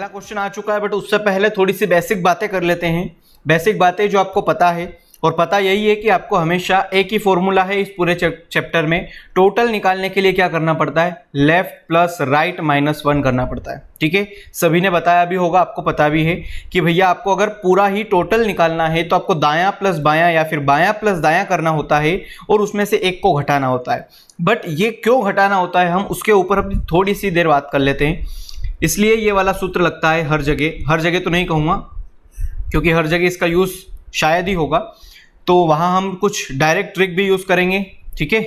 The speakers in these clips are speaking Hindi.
पहला क्वेश्चन आ चुका है, बट उससे पहले थोड़ी सी बेसिक बातें कर लेते हैं। बेसिक बातें जो आपको पता है, और पता यही है कि आपको हमेशा एक ही फॉर्मूला है इस पूरे चैप्टर में, टोटल निकालने के लिए क्या करना पड़ता है, लेफ्ट प्लस राइट माइनस 1 करना पड़ता है। ठीक है, सभी ने बताया भी होगा, आपको पता भी है कि भैया आपको अगर पूरा ही टोटल निकालना है तो आपको दायां प्लस बायां या फिर बायां प्लस दायां करना होता है और उसमें से एक को घटाना होता है। बट ये क्यों घटाना होता है, हम उसके ऊपर अपनी थोड़ी सी देर बात कर लेते हैं। इसलिए ये वाला सूत्र लगता है हर जगह तो नहीं कहूँगा, क्योंकि हर जगह इसका यूज़ शायद ही होगा, तो वहाँ हम कुछ डायरेक्ट ट्रिक भी यूज़ करेंगे। ठीक है,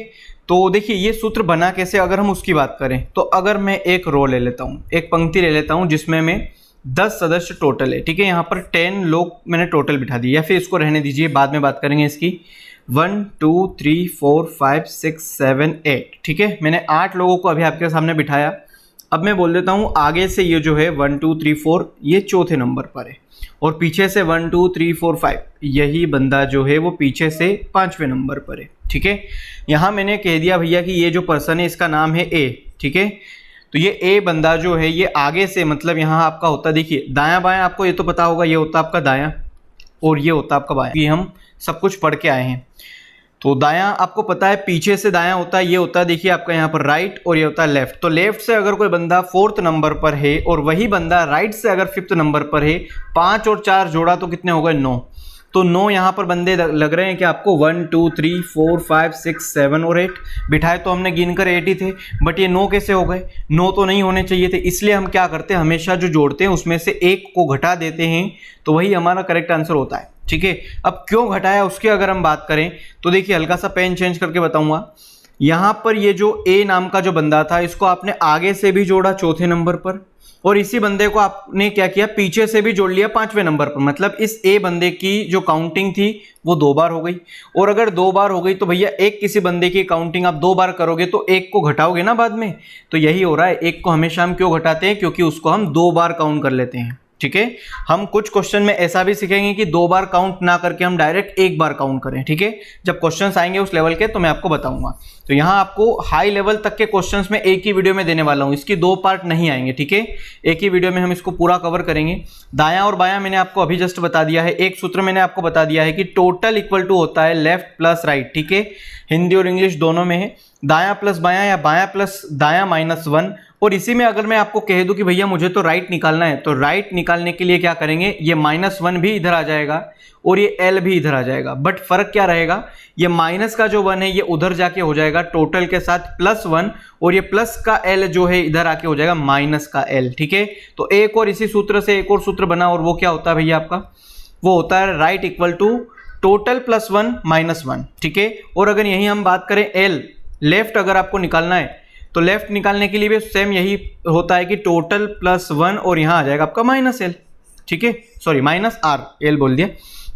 तो देखिए ये सूत्र बना कैसे, अगर हम उसकी बात करें तो अगर मैं एक रो ले लेता हूँ, एक पंक्ति ले लेता हूँ जिसमें मैं 10 सदस्य टोटल है। ठीक है, यहाँ पर 10 लोग मैंने टोटल बिठा दिए, या फिर इसको रहने दीजिए, बाद में बात करेंगे इसकी। 1 2 3 4 5 6 7 8। ठीक है, मैंने 8 लोगों को अभी आपके सामने बिठाया। अब मैं बोल देता हूँ आगे से ये जो है 1 2 3 4 ये चौथे नंबर पर है, और पीछे से 1 2 3 4 5 यही बंदा जो है वो पीछे से 5वें नंबर पर है। ठीक है, यहाँ मैंने कह दिया भैया कि ये जो पर्सन है इसका नाम है ए। ठीक है, तो ये ए बंदा जो है ये आगे से, मतलब यहाँ आपका होता, देखिए दायां बायां आपको ये तो पता होगा, ये होता आपका दायां और ये होता आपका बायां, ये हम सब कुछ पढ़ के आए हैं। तो दायां आपको पता है, पीछे से दायां होता है, ये होता है देखिए आपका यहाँ पर राइट, और ये होता है लेफ्ट। तो लेफ्ट से अगर कोई बंदा 4th नंबर पर है और वही बंदा राइट से अगर 5th नंबर पर है, 5 और 4 जोड़ा तो कितने हो गए, 9। तो 9 यहाँ पर बंदे लग रहे हैं कि आपको 1 2 3 4 5 6 7 और 8 बिठाए, तो हमने गिनकर 8 ही थे, बट ये 9 कैसे हो गए, 9 तो नहीं होने चाहिए थे। इसलिए हम क्या करते हैं, हमेशा जो जोड़ते हैं उसमें से एक को घटा देते हैं, तो वही हमारा करेक्ट आंसर होता है। ठीक है, अब क्यों घटाया उसकी अगर हम बात करें तो देखिए हल्का सा पेन चेंज करके बताऊंगा। यहाँ पर ये जो ए नाम का जो बंदा था, इसको आपने आगे से भी जोड़ा चौथे नंबर पर, और इसी बंदे को आपने क्या किया, पीछे से भी जोड़ लिया 5वें नंबर पर। मतलब इस ए बंदे की जो काउंटिंग थी वो 2 बार हो गई, और अगर 2 बार हो गई तो भैया एक किसी बंदे की काउंटिंग आप 2 बार करोगे तो एक को घटाओगे ना बाद में, तो यही हो रहा है। एक को हमेशा हम क्यों घटाते हैं, क्योंकि उसको हम 2 बार काउंट कर लेते हैं। ठीक है, हम कुछ क्वेश्चन में ऐसा भी सीखेंगे कि 2 बार काउंट ना करके हम डायरेक्ट 1 बार काउंट करें। ठीक है, जब क्वेश्चंस आएंगे उस लेवल के तो मैं आपको बताऊंगा। तो यहाँ आपको हाई लेवल तक के क्वेश्चंस में एक ही वीडियो में देने वाला हूँ, इसकी 2 पार्ट नहीं आएंगे। ठीक है, एक ही वीडियो में हम इसको पूरा कवर करेंगे। दायां और बायां मैंने आपको अभी जस्ट बता दिया है, एक सूत्र मैंने आपको बता दिया है कि टोटल इक्वल टू होता है लेफ्ट प्लस राइट। ठीक है, हिंदी और इंग्लिश दोनों में है, दायां प्लस बायां या बायां प्लस दायां माइनस 1। और इसी में अगर मैं आपको कह दूं कि भैया मुझे तो राइट निकालना है, तो राइट निकालने के लिए क्या करेंगे, ये -1 भी इधर आ जाएगा और ये एल भी इधर आ जाएगा। बट फर्क क्या रहेगा, ये माइनस का जो 1 है ये उधर जाके हो जाएगा टोटल के साथ +1, और ये प्लस का एल जो है इधर आके हो जाएगा माइनस का एल। ठीक है, तो एक और इसी सूत्र से एक और सूत्र बना, और वो क्या होता है भैया आपका, वो होता है राइट इक्वल टू टोटल +1 -1। ठीक है, और अगर यही हम बात करें एल, लेफ्ट अगर आपको निकालना है तो लेफ्ट निकालने के लिए भी सेम यही होता है कि टोटल +1 और यहाँ आ जाएगा आपका -L। ठीक है, सॉरी -R, L बोल दिया।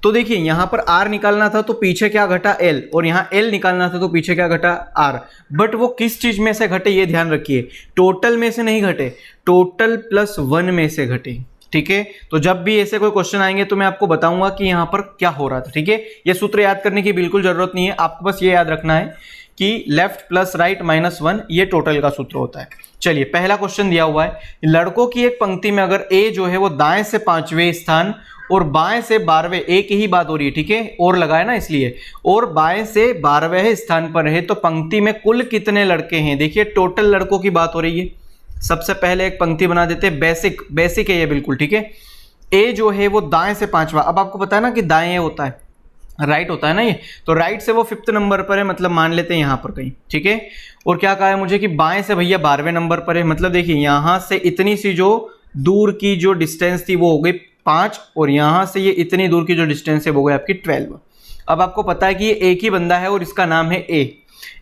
तो देखिए यहाँ पर R निकालना था तो पीछे क्या घटा, L, और यहाँ L निकालना था तो पीछे क्या घटा, R। बट वो किस चीज में से घटे ये ध्यान रखिए, टोटल में से नहीं घटे, टोटल +1 में से घटे। ठीक है, तो जब भी ऐसे कोई क्वेश्चन आएंगे तो मैं आपको बताऊंगा कि यहाँ पर क्या हो रहा था। ठीक है, ये सूत्र याद करने की बिल्कुल जरूरत नहीं है, आपको बस ये याद रखना है कि लेफ्ट प्लस राइट -1 ये टोटल का सूत्र होता है। चलिए पहला क्वेश्चन दिया हुआ है, लड़कों की एक पंक्ति में अगर ए जो है वो दाएं से 5वें स्थान और बाएं से 12वें, एक ही बात हो रही है। ठीक है, और लगाए ना इसलिए, और बाएं से 12वें स्थान पर है, तो पंक्ति में कुल कितने लड़के हैं। देखिए टोटल लड़कों की बात हो रही है। सबसे पहले एक पंक्ति बना देते हैं, बेसिक है ये बिल्कुल। ठीक है, ए जो है वो दाएं से 5वां, अब आपको पता है ना कि दाएं होता है, राइट होता है ना ये, तो राइट से वो 5th नंबर पर है, मतलब मान लेते हैं यहाँ पर कहीं। ठीक है, और क्या कहा है मुझे कि बाएं से भैया 12वें नंबर पर है, मतलब देखिए यहाँ से इतनी सी जो दूर की जो डिस्टेंस थी वो हो गई 5, और यहाँ से ये इतनी दूर की जो डिस्टेंस है वो हो गई आपकी 12। अब आपको पता है कि ये एक ही बंदा है और इसका नाम है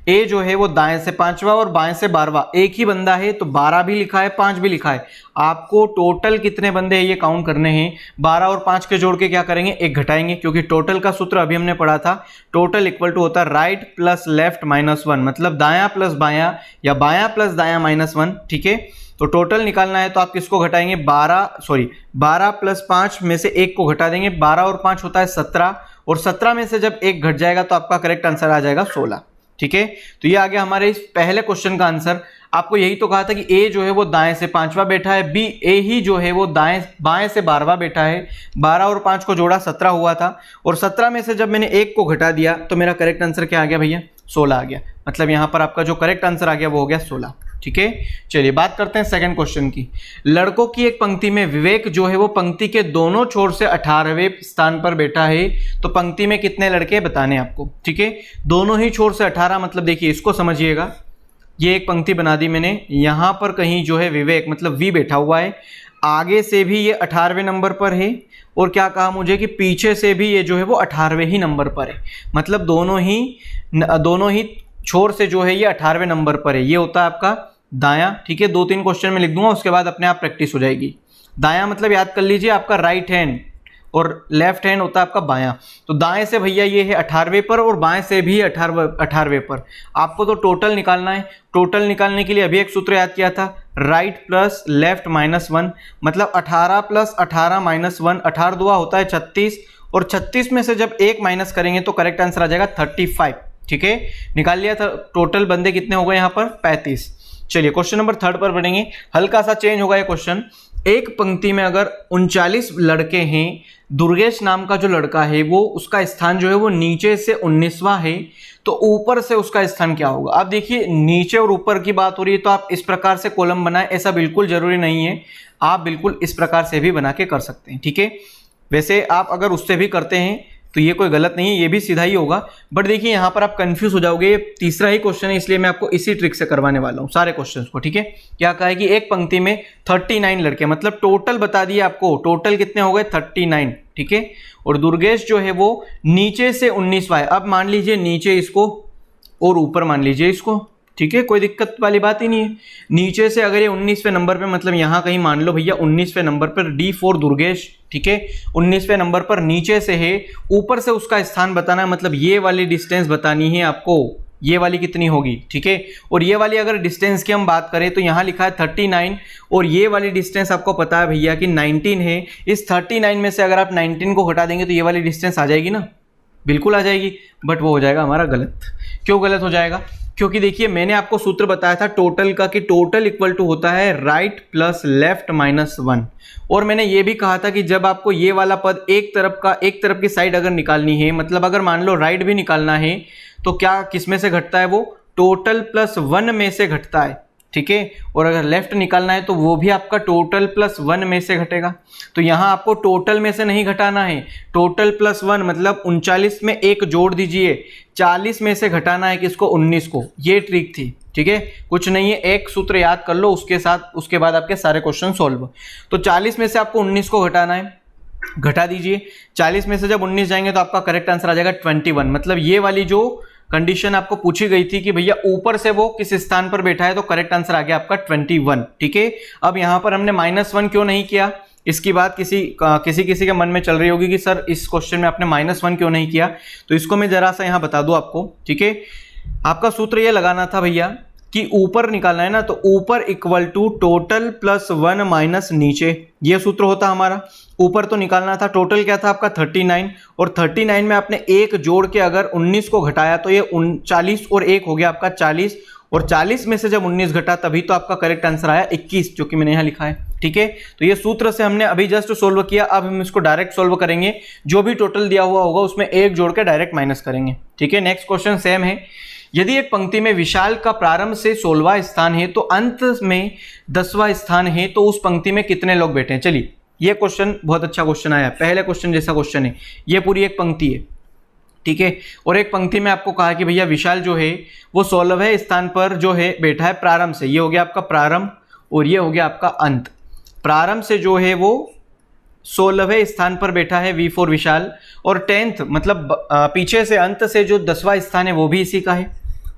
ए जो है वो दाएं से 5वां और बाएं से 12वां, एक ही बंदा है, तो 12 भी लिखा है 5 भी लिखा है। आपको टोटल कितने बंदे हैं ये काउंट करने हैं, 12 और 5 के जोड़ के क्या करेंगे, एक घटाएंगे, क्योंकि टोटल का सूत्र अभी हमने पढ़ा था, टोटल इक्वल टू होता है राइट प्लस लेफ्ट -1, मतलब दायां प्लस बायां या बायां प्लस दायां -1। ठीक है, तो टोटल निकालना है तो आप किसको घटाएंगे, 12 प्लस 5 में से एक को घटा देंगे, 12 और 5 होता है 17, और 17 में से जब एक घट जाएगा तो आपका करेक्ट आंसर आ जाएगा 16। ठीक है, तो ये आ गया हमारे इस पहले क्वेश्चन का आंसर। आपको यही तो कहा था कि ए जो है वो दाएं से 5वां बैठा है, बी ए ही जो है वो बाएं से 12वां बैठा है। 12 और 5 को जोड़ा 17 हुआ था, और 17 में से जब मैंने 1 को घटा दिया तो मेरा करेक्ट आंसर क्या आ गया भैया, 16 आ गया। मतलब यहाँ पर आपका जो करेक्ट आंसर आ गया वो हो गया 16। ठीक है, चलिए बात करते हैं सेकंड क्वेश्चन की। लड़कों की एक पंक्ति में विवेक जो है वो पंक्ति के दोनों छोर से 18वें स्थान पर बैठा है, तो पंक्ति में कितने लड़के बताने आपको। ठीक है, दोनों ही छोर से 18, मतलब देखिए इसको समझिएगा, ये एक पंक्ति बना दी मैंने, यहाँ पर कहीं जो है विवेक मतलब वी बैठा हुआ है, आगे से भी ये 18वें नंबर पर है, और क्या कहा मुझे कि पीछे से भी ये जो है वो 18वें ही नंबर पर है। मतलब दोनों ही छोर से जो है ये 18वें नंबर पर है। ये होता है आपका दायां। ठीक है, 2-3 क्वेश्चन में लिख दूंगा, उसके बाद अपने आप प्रैक्टिस हो जाएगी। दायां मतलब याद कर लीजिए आपका राइट हैंड, और लेफ्ट हैंड होता है आपका बायां। तो दाएं से भैया ये है 18वें पर, और बाएं से भी 18वें पर। आपको तो टोटल निकालना है। टोटल निकालने के लिए अभी एक सूत्र याद किया था, राइट प्लस लेफ्ट माइनस 1, मतलब 18 प्लस 18 माइनस 1, 18 दुआ होता है 36, और 36 में से जब 1 माइनस करेंगे तो करेक्ट आंसर आ जाएगा 35। ठीक है, निकाल लिया था। टोटल बंदे कितने हो गए यहाँ पर, 35। चलिए क्वेश्चन नंबर 3 पर बढ़ेंगे। हल्का सा चेंज होगा ये क्वेश्चन। एक पंक्ति में अगर 39 लड़के हैं, दुर्गेश नाम का जो लड़का है वो उसका स्थान जो है वो नीचे से 19वां है, तो ऊपर से उसका स्थान क्या होगा। अब देखिए नीचे और ऊपर की बात हो रही है, तो आप इस प्रकार से कॉलम बनाएं, ऐसा बिल्कुल जरूरी नहीं है, आप बिल्कुल इस प्रकार से भी बना के कर सकते हैं। ठीक है, वैसे आप अगर उससे भी करते हैं तो ये कोई गलत नहीं है, ये भी सीधा ही होगा। बट देखिए यहाँ पर आप कंफ्यूज हो जाओगे, ये तीसरा ही क्वेश्चन है, इसलिए मैं आपको इसी ट्रिक से करवाने वाला हूँ सारे क्वेश्चंस को। ठीक है, क्या कहा है कि एक पंक्ति में 39 लड़के, मतलब टोटल बता दिए आपको, टोटल कितने हो गए 39। ठीक है, और दुर्गेश जो है वो नीचे से 19वां है। अब मान लीजिए नीचे इसको और ऊपर मान लीजिए इसको। ठीक है, कोई दिक्कत वाली बात ही नहीं है। नीचे से अगर ये 19वें नंबर पे, मतलब यहाँ कहीं मान लो भैया 19वें नंबर पर D4 दुर्गेश। ठीक है, 19वें नंबर पर नीचे से है, ऊपर से उसका स्थान बताना है, मतलब ये वाली डिस्टेंस बतानी है आपको। ये वाली कितनी होगी। ठीक है, और ये वाली अगर डिस्टेंस की हम बात करें तो यहाँ लिखा है 39, और ये वाली डिस्टेंस आपको पता है भैया कि 19 है। इस 39 में से अगर आप 19 को हटा देंगे तो ये वाली डिस्टेंस आ जाएगी ना, बिल्कुल आ जाएगी। बट वो हो जाएगा हमारा गलत। क्यों गलत हो जाएगा, क्योंकि देखिए मैंने आपको सूत्र बताया था टोटल का कि टोटल इक्वल टू होता है राइट प्लस लेफ्ट माइनस 1, और मैंने ये भी कहा था कि जब आपको ये वाला पद एक तरफ की साइड अगर निकालनी है, मतलब अगर मान लो राइट भी निकालना है, तो क्या किस में से घटता है, वो टोटल प्लस 1 में से घटता है। ठीक है, और अगर लेफ्ट निकालना है तो वो भी आपका टोटल प्लस 1 में से घटेगा। तो यहाँ आपको टोटल में से नहीं घटाना है, टोटल प्लस 1 मतलब 39 में 1 जोड़ दीजिए, 40 में से घटाना है किसको, 19 को। ये ट्रिक थी। ठीक है, कुछ नहीं है, एक सूत्र याद कर लो, उसके बाद आपके सारे क्वेश्चन सॉल्व। तो 40 में से आपको 19 को घटाना है, घटा दीजिए। 40 में से जब 19 जाएंगे तो आपका करेक्ट आंसर आ जाएगा 21। मतलब ये वाली जो कंडीशन आपको पूछी गई थी कि भैया ऊपर से वो किस स्थान पर बैठा है, तो करेक्ट आंसर आ गया आपका 21। ठीक है, अब यहाँ पर हमने -1 क्यों नहीं किया, इसकी बात किसी के मन में चल रही होगी कि सर इस क्वेश्चन में आपने -1 क्यों नहीं किया, तो इसको मैं जरा सा यहाँ बता दूं आपको। ठीक है, आपका सूत्र ये लगाना था भैया कि ऊपर निकालना है ना, तो ऊपर equal to total plus 1 minus नीचे, ये सूत्र होता हमारा। ऊपर तो निकालना था, टोटल क्या था आपका 39, और 39 में आपने 1 जोड़ के अगर 19 को घटाया तो ये 39 और 1 हो गया आपका 40, और 40 में से जब 19 घटा तभी तो आपका करेक्ट आंसर आया 21, जो कि मैंने यहाँ लिखा है। ठीक है, तो ये सूत्र से हमने अभी जस्ट सोल्व किया। अब हम इसको डायरेक्ट सोल्व करेंगे, जो भी टोटल दिया हुआ होगा उसमें 1 जोड़ के डायरेक्ट माइनस करेंगे। ठीक है, नेक्स्ट क्वेश्चन सेम है। यदि एक पंक्ति में विशाल का प्रारंभ से 16वां स्थान है तो अंत में 10वां स्थान है, तो उस पंक्ति में कितने लोग बैठे हैं। चलिए, ये क्वेश्चन बहुत अच्छा क्वेश्चन आया, पहले क्वेश्चन जैसा क्वेश्चन है। ये पूरी एक पंक्ति है। ठीक है, और एक पंक्ति में आपको कहा कि भैया विशाल जो है वो 16वें स्थान पर जो है बैठा है प्रारंभ से। ये हो गया आपका प्रारंभ, और ये हो गया आपका अंत। प्रारंभ से जो है वो 16वें स्थान पर बैठा है V4 विशाल, और 10th मतलब पीछे से अंत से जो 10वां स्थान है वो भी इसी का है।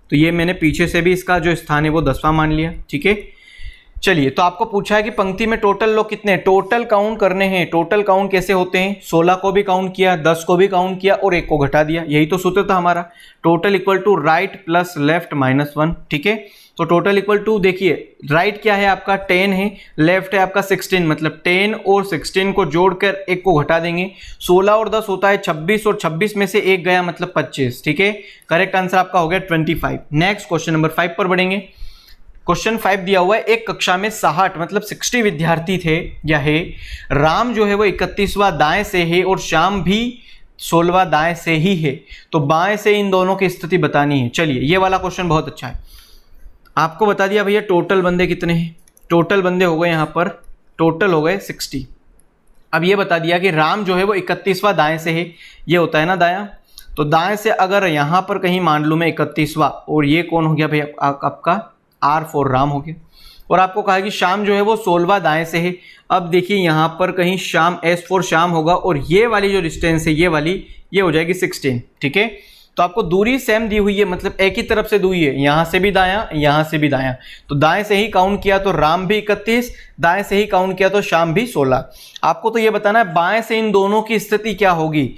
तो ये मैंने पीछे से भी इसका जो स्थान है वो 10वां मान लिया। ठीक है, चलिए, तो आपको पूछा है कि पंक्ति में टोटल लोग कितने हैं, टोटल काउंट करने हैं। टोटल काउंट कैसे होते हैं, 16 को भी काउंट किया, 10 को भी काउंट किया, और 1 को घटा दिया। यही तो सूत्र था हमारा, total equal to right plus left minus 1। ठीक है, तो टोटल इक्वल टू, देखिए राइट क्या है आपका 10 है, लेफ्ट है आपका 16, मतलब 10 और 16 को जोड़कर एक को घटा देंगे, 16 और 10 होता है 26 और 26 में से एक गया मतलब 25। ठीक है, करेक्ट आंसर आपका हो गया 25। नेक्स्ट क्वेश्चन नंबर 5 पर बढ़ेंगे। क्वेश्चन 5 दिया हुआ है, एक कक्षा में 60 मतलब 60 विद्यार्थी थे या है, राम जो है वो 31वां दाएं से है और श्याम भी 16वां दाएं से ही है, तो बाएं से इन दोनों की स्थिति बतानी है। चलिए ये वाला क्वेश्चन बहुत अच्छा है, आपको बता दिया भैया टोटल बंदे कितने हैं, टोटल बंदे हो गए यहाँ पर, टोटल हो गए 60। अब ये बता दिया कि राम जो है वो 31वां दाएं से है, ये होता है ना दायां, तो दाएं से अगर यहाँ पर कहीं मान लूँ मैं 31वां, और ये कौन हो गया भैया आपका R फॉर राम हो गया, और आपको कहा कि श्याम जो है वो 16वां दाएं से है। अब देखिए यहाँ पर कहीं श्याम S फॉर श्याम होगा, और ये वाली जो डिस्टेंस है ये वाली, ये हो जाएगी 16। ठीक है, तो आपको दूरी सेम दी हुई है, मतलब एक ही तरफ से दूरी है, यहाँ से भी दायां यहाँ से भी दायां, तो दाएं से ही काउंट किया तो राम भी 31, दाएं से ही काउंट किया तो श्याम भी 16। आपको तो ये बताना है बाएं से इन दोनों की स्थिति क्या होगी,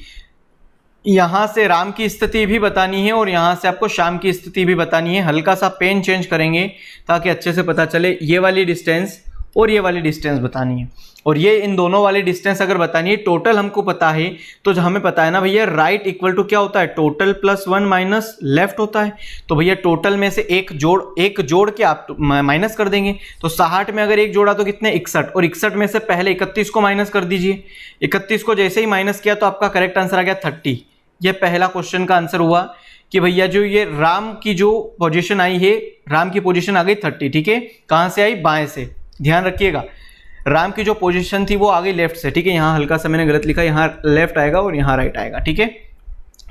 यहाँ से राम की स्थिति भी बतानी है और यहाँ से आपको श्याम की स्थिति भी बतानी है। हल्का सा पेन चेंज करेंगे ताकि अच्छे से पता चले, ये वाली डिस्टेंस और ये वाली डिस्टेंस बतानी है, और ये इन दोनों वाली डिस्टेंस अगर बतानी है, टोटल हमको पता है, तो हमें पता है ना भैया राइट इक्वल टू क्या होता है, टोटल प्लस 1 माइनस लेफ्ट होता है। तो भैया टोटल में से एक जोड़ के आप माइनस कर देंगे, तो 60 में अगर एक जोड़ा तो कितने 61, और 61 में से पहले 31 को माइनस कर दीजिए, 31 को जैसे ही माइनस किया तो आपका करेक्ट आंसर आ गया 30। ये पहला क्वेश्चन का आंसर हुआ कि भैया जो ये राम की जो पोजीशन आई है, राम की पोजीशन आ गई 30। ठीक है, कहाँ से आई, बाएं से, ध्यान रखिएगा राम की जो पोजीशन थी वो आ गई लेफ्ट से। ठीक है, यहाँ हल्का सा मैंने गलत लिखा, यहाँ लेफ्ट आएगा और यहाँ राइट आएगा। ठीक है,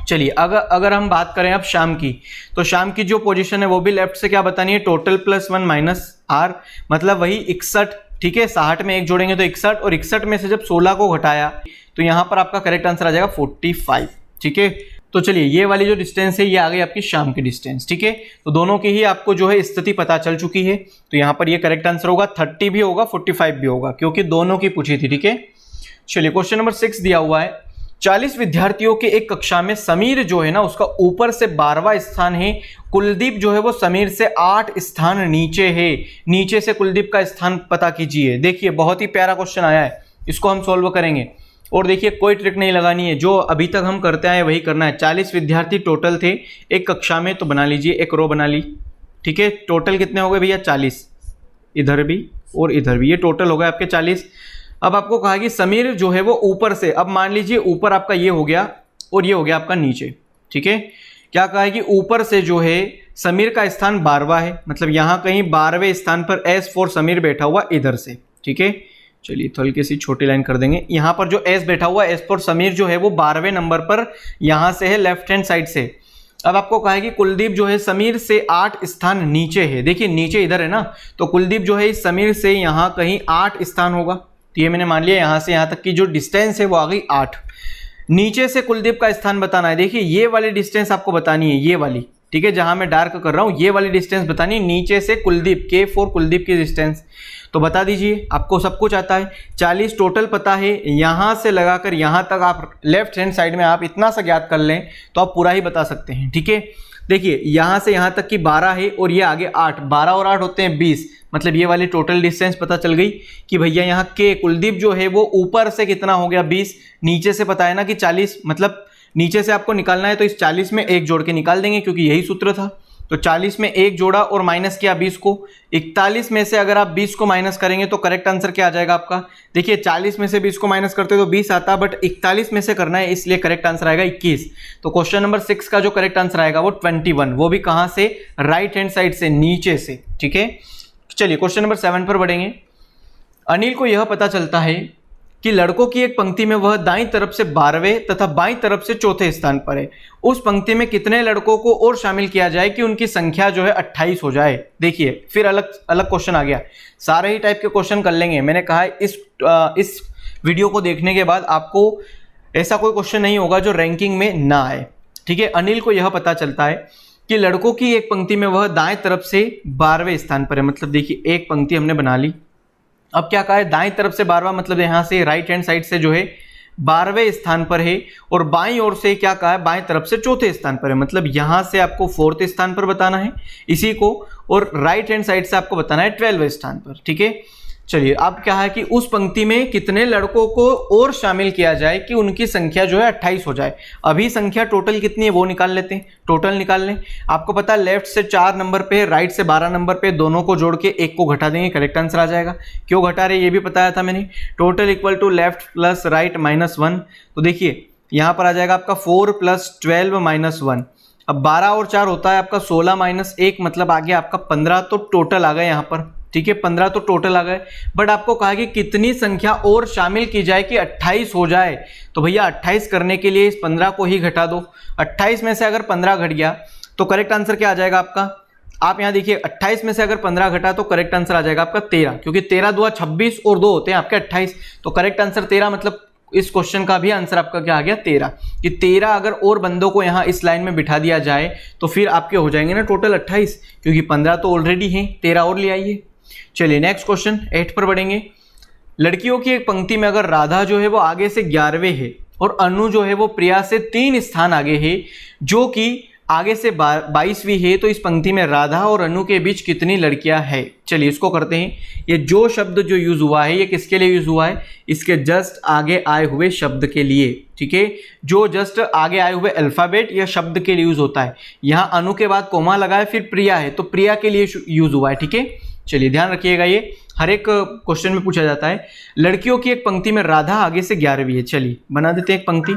चलिए अगर हम बात करें अब श्याम की, तो श्याम की जो पोजीशन है वो भी लेफ्ट से क्या बतानी है, टोटल प्लस 1 माइनस R, मतलब वही 61। ठीक है, 60 में एक जोड़ेंगे तो 61, और 61 में से जब 16 को घटाया तो यहाँ पर आपका करेक्ट आंसर आ जाएगा 45। ठीक है, तो चलिए ये वाली जो डिस्टेंस है ये आ गई आपकी श्याम की डिस्टेंस। ठीक है, तो दोनों की ही आपको जो है स्थिति पता चल चुकी है, तो यहाँ पर ये करेक्ट आंसर होगा 30 भी होगा 45 भी होगा, क्योंकि दोनों की पूछी थी। ठीक है, चलिए क्वेश्चन नंबर 6 दिया हुआ है, 40 विद्यार्थियों के एक कक्षा में समीर जो है ना उसका ऊपर से 12वां स्थान है, कुलदीप जो है वो समीर से 8 स्थान नीचे है, नीचे से कुलदीप का स्थान पता कीजिए। देखिए बहुत ही प्यारा क्वेश्चन आया है, इसको हम सॉल्व करेंगे, और देखिए कोई ट्रिक नहीं लगानी है, जो अभी तक हम करते आए वही करना है। 40 विद्यार्थी टोटल थे एक कक्षा में, तो बना लीजिए एक रो बना ली। ठीक है, टोटल कितने हो गए भैया 40, इधर भी और इधर भी, ये टोटल हो गए आपके 40। अब आपको कहा कि समीर जो है वो ऊपर से, अब मान लीजिए ऊपर आपका ये हो गया और ये हो गया आपका नीचे। ठीक है, क्या कहा है कि ऊपर से जो है समीर का स्थान 12वां है, मतलब यहाँ कहीं 12वें स्थान पर S फॉर समीर बैठा हुआ इधर से। ठीक है, चलिए तो हल्की सी छोटी लाइन कर देंगे, यहाँ पर जो S बैठा हुआ S फॉर समीर जो है वो 12वें नंबर पर यहाँ से है, लेफ्ट हैंड साइड से। अब आपको कहा है कि कुलदीप जो है समीर से 8 स्थान नीचे है, देखिए नीचे इधर है ना, तो कुलदीप जो है इस समीर से यहाँ कहीं 8 स्थान होगा, तो ये मैंने मान लिया यहाँ से यहाँ तक की जो डिस्टेंस है वो आ गई 8। नीचे से कुलदीप का स्थान बताना है, देखिए ये वाली डिस्टेंस आपको बतानी है, ये वाली। ठीक है, जहां मैं डार्क कर रहा हूं ये वाली डिस्टेंस बतानी है, नीचे से कुलदीप, K फॉर कुलदीप की डिस्टेंस, तो बता दीजिए, आपको सब कुछ आता है। 40 टोटल पता है, यहां से लगाकर यहां तक आप लेफ्ट हैंड साइड में आप इतना सा ज्ञात कर लें तो आप पूरा ही बता सकते हैं। ठीक है, देखिए यहां से यहां तक की 12 है और ये आगे 8, 12 और 8 होते हैं 20, मतलब ये वाली टोटल डिस्टेंस पता चल गई कि भैया यहाँ K कुलदीप जो है वो ऊपर से कितना हो गया 20, नीचे से पता है ना कि 40, मतलब नीचे से आपको निकालना है तो इस 40 में एक जोड़ के निकाल देंगे, क्योंकि यही सूत्र था। तो 40 में एक जोड़ा और माइनस किया 20 को, 41 में से अगर आप 20 को माइनस करेंगे तो करेक्ट आंसर क्या आ जाएगा आपका, देखिए 40 में से 20 को माइनस करते तो 20 आता, बट 41 में से करना है इसलिए करेक्ट आंसर आएगा 21। तो क्वेश्चन नंबर 6 का जो करेक्ट आंसर आएगा वो 21, वो भी कहां से, राइट हैंड साइड से, नीचे से। ठीक है, चलिए क्वेश्चन नंबर 7 पर बढ़ेंगे। अनिल को यह पता चलता है कि लड़कों की एक पंक्ति में वह दाईं तरफ से 12वें तथा बाईं तरफ से चौथे स्थान पर है, उस पंक्ति में कितने लड़कों को और शामिल किया जाए कि उनकी संख्या जो है 28 हो जाए। देखिए फिर अलग अलग क्वेश्चन आ गया, सारे ही टाइप के क्वेश्चन कर लेंगे। मैंने कहा है इस वीडियो को देखने के बाद आपको ऐसा कोई क्वेश्चन नहीं होगा जो रैंकिंग में ना आए। ठीक है, अनिल को यह पता चलता है कि लड़कों की एक पंक्ति में वह दाएं तरफ से 12वें स्थान पर है, मतलब देखिए एक पंक्ति हमने बना ली। अब क्या कहा है, दाएं तरफ से 12वां, मतलब यहाँ से राइट हैंड साइड से जो है 12वें स्थान पर है, और बाईं ओर से क्या कहा है, बाएं तरफ से चौथे स्थान पर है, मतलब यहाँ से आपको 4th स्थान पर बताना है इसी को, और राइट हैंड साइड से आपको बताना है 12वें स्थान पर। ठीक है, चलिए अब क्या है कि उस पंक्ति में कितने लड़कों को और शामिल किया जाए कि उनकी संख्या जो है 28 हो जाए। अभी संख्या टोटल कितनी है वो निकाल लेते हैं, टोटल निकाल लें। आपको पता है लेफ्ट से 4 नंबर पे, राइट से 12 नंबर पे, दोनों को जोड़ के एक को घटा देंगे, करेक्ट आंसर आ जाएगा। क्यों घटा रहे ये भी बताया था मैंने। Total equal to left plus right minus 1, तो देखिए यहाँ पर आ जाएगा आपका 4 प्लस 12 माइनस 1। अब 12 और 4 होता है आपका 16 माइनस 1, मतलब आ गया आपका 15, तो टोटल आ गए यहाँ पर। ठीक है, 15 तो टोटल आ गए, बट आपको कहा कि कितनी संख्या और शामिल की जाए कि 28 हो जाए। तो भैया 28 करने के लिए इस 15 को ही घटा दो। 28 में से अगर 15 घट गया तो करेक्ट आंसर क्या आ जाएगा आपका। आप यहाँ देखिए 28 में से अगर 15 घटा तो करेक्ट आंसर आ जाएगा आपका 13, क्योंकि 13 दूना 26 और 2 होते हैं आपके 28, तो करेक्ट आंसर 13। मतलब इस क्वेश्चन का भी आंसर आपका क्या आ गया 13, कि 13 अगर और बंदों को यहाँ इस लाइन में बिठा दिया जाए तो फिर आपके हो जाएंगे ना टोटल 28, क्योंकि 15 तो ऑलरेडी हैं, 13 और ले आइए। चलिए नेक्स्ट क्वेश्चन 8 पर बढ़ेंगे। लड़कियों की एक पंक्ति में अगर राधा जो है वो आगे से 11वें है और अनु जो है वो प्रिया से 3 स्थान आगे है, जो कि आगे से 22वीं है, तो इस पंक्ति में राधा और अनु के बीच कितनी लड़कियां हैं। चलिए इसको करते हैं। ये जो शब्द जो यूज हुआ है ये किसके लिए यूज हुआ है, इसके जस्ट आगे आए हुए शब्द के लिए। ठीक है, जो जस्ट आगे आए हुए अल्फाबेट या शब्द के लिए यूज होता है। यहाँ अनु के बाद कोमा लगा है, फिर प्रिया है, तो प्रिया के लिए यूज हुआ है। ठीक है, चलिए ध्यान रखिएगा, ये हर एक क्वेश्चन में पूछा जाता है। लड़कियों की एक पंक्ति में राधा आगे से 11वीं है। चलिए बना देते हैं एक पंक्ति।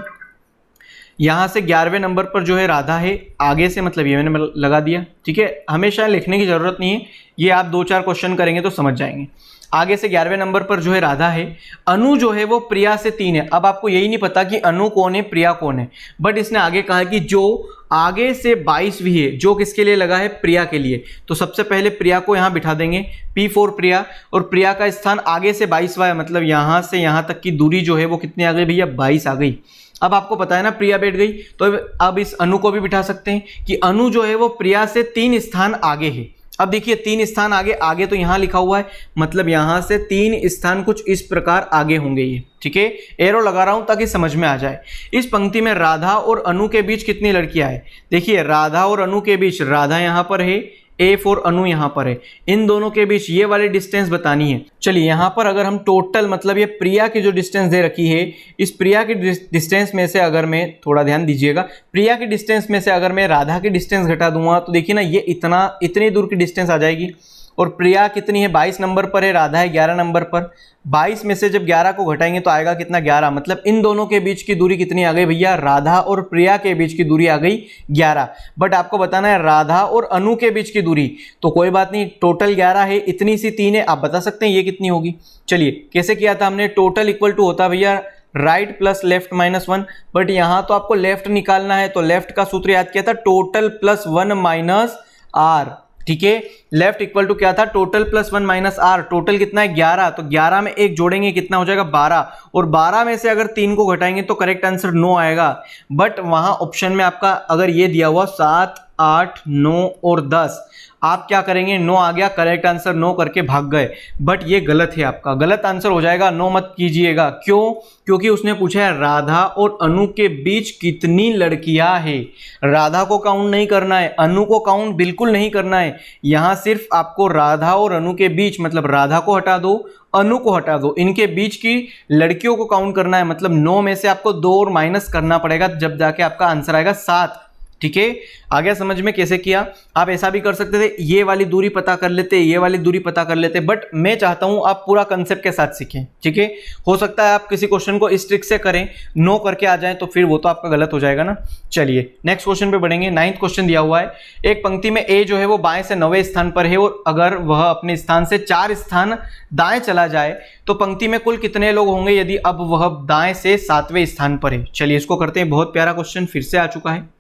यहाँ से 11वें नंबर पर जो है राधा है, आगे से मतलब ये मैंने लगा दिया। ठीक है, हमेशा लिखने की जरूरत नहीं है, ये आप 2-4 क्वेश्चन करेंगे तो समझ जाएंगे। आगे से 11वें नंबर पर जो है राधा है। अनु जो है वो प्रिया से 3 है। अब आपको यही नहीं पता कि अनु कौन है, प्रिया कौन है, बट इसने आगे कहा है कि जो आगे से 22वीं है, जो किसके लिए लगा है, प्रिया के लिए। तो सबसे पहले प्रिया को यहाँ बिठा देंगे, P4 प्रिया, और प्रिया का स्थान आगे से 22वां है, मतलब यहाँ से यहाँ तक की दूरी जो है वो कितनी आ गई भैया, 22 आ गई। अब आपको पता है ना प्रिया बैठ गई, तो अब इस अनु को भी बिठा सकते हैं कि अनु जो है वो प्रिया से 3 स्थान आगे है। अब देखिए 3 स्थान आगे, आगे तो यहाँ लिखा हुआ है, मतलब यहाँ से 3 स्थान कुछ इस प्रकार आगे होंगे ये। ठीक है, एरो लगा रहा हूं ताकि समझ में आ जाए। इस पंक्ति में राधा और अनु के बीच कितनी लड़कियां हैं। देखिए राधा और अनु के बीच, राधा यहाँ पर है, A4 अनु यहाँ पर है, इन दोनों के बीच ये वाली डिस्टेंस बतानी है। चलिए यहाँ पर अगर हम टोटल, मतलब ये प्रिया की जो डिस्टेंस दे रखी है, इस प्रिया की डिस्टेंस में से अगर मैं, थोड़ा ध्यान दीजिएगा, प्रिया की डिस्टेंस में से अगर मैं राधा की डिस्टेंस घटा दूंगा तो देखिए ना ये इतनी दूर की डिस्टेंस आ जाएगी। और प्रिया कितनी है, 22 नंबर पर है, राधा है 11 नंबर पर। 22 में से जब 11 को घटाएंगे तो आएगा कितना, 11। मतलब इन दोनों के बीच की दूरी कितनी आ गई भैया, राधा और प्रिया के बीच की दूरी आ गई 11। बट आपको बताना है राधा और अनु के बीच की दूरी, तो कोई बात नहीं, टोटल 11 है, इतनी सी 3 है, आप बता सकते हैं ये कितनी होगी। चलिए कैसे किया था हमने, टोटल इक्वल टू होता भैया right plus left minus 1, but यहाँ तो आपको लेफ्ट निकालना है, तो लेफ्ट का सूत्र याद किया था, टोटल प्लस 1 माइनस आर। ठीक है, लेफ्ट इक्वल टू क्या था, total plus 1 minus R. Total कितना है 11, तो 11 में 1 जोड़ेंगे कितना हो जाएगा 12, और 12 में से अगर 3 को घटाएंगे तो करेक्ट आंसर 9 आएगा। बट वहां ऑप्शन में आपका अगर ये दिया हुआ 7, 8, 9 और 10, आप क्या करेंगे, 9 आ गया, करेक्ट आंसर 9 करके भाग गए, बट ये गलत है, आपका गलत आंसर हो जाएगा, 9 मत कीजिएगा। क्यों, क्योंकि उसने पूछा है राधा और अनु के बीच कितनी लड़कियां हैं। राधा को काउंट नहीं करना है, अनु को काउंट बिल्कुल नहीं करना है, यहां सिर्फ आपको राधा और अनु के बीच, मतलब राधा को हटा दो, अनु को हटा दो, इनके बीच की लड़कियों को काउंट करना है। मतलब 9 में से आपको 2 और माइनस करना पड़ेगा, जब जाके आपका आंसर आएगा 7। ठीक है, आ गया समझ में कैसे किया। आप ऐसा भी कर सकते थे, ये वाली दूरी पता कर लेते, ये वाली दूरी पता कर लेते, बट मैं चाहता हूं आप पूरा कंसेप्ट के साथ सीखें। ठीक है, हो सकता है आप किसी क्वेश्चन को इस ट्रिक से करें, 9 करके आ जाए, तो फिर वो तो आपका गलत हो जाएगा ना। चलिए नेक्स्ट क्वेश्चन पे बढ़ेंगे। 9th क्वेश्चन दिया हुआ है, एक पंक्ति में ए जो है वो बाएं से 9वें स्थान पर है, और अगर वह अपने स्थान से 4 स्थान दाएं चला जाए तो पंक्ति में कुल कितने लोग होंगे यदि अब वह दाएं से 7वें स्थान पर है। चलिए इसको करते हैं। बहुत प्यारा क्वेश्चन फिर से आ चुका है,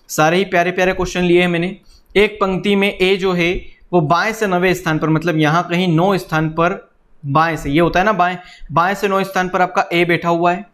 सारे ही प्यारे प्यारे क्वेश्चन लिए हैं मैंने। एक पंक्ति में ए जो है वो बाएं से 9वें स्थान पर, मतलब यहाँ कहीं 9 स्थान पर बाएं से, ये होता है ना बाएं से 9 स्थान पर आपका ए बैठा हुआ है।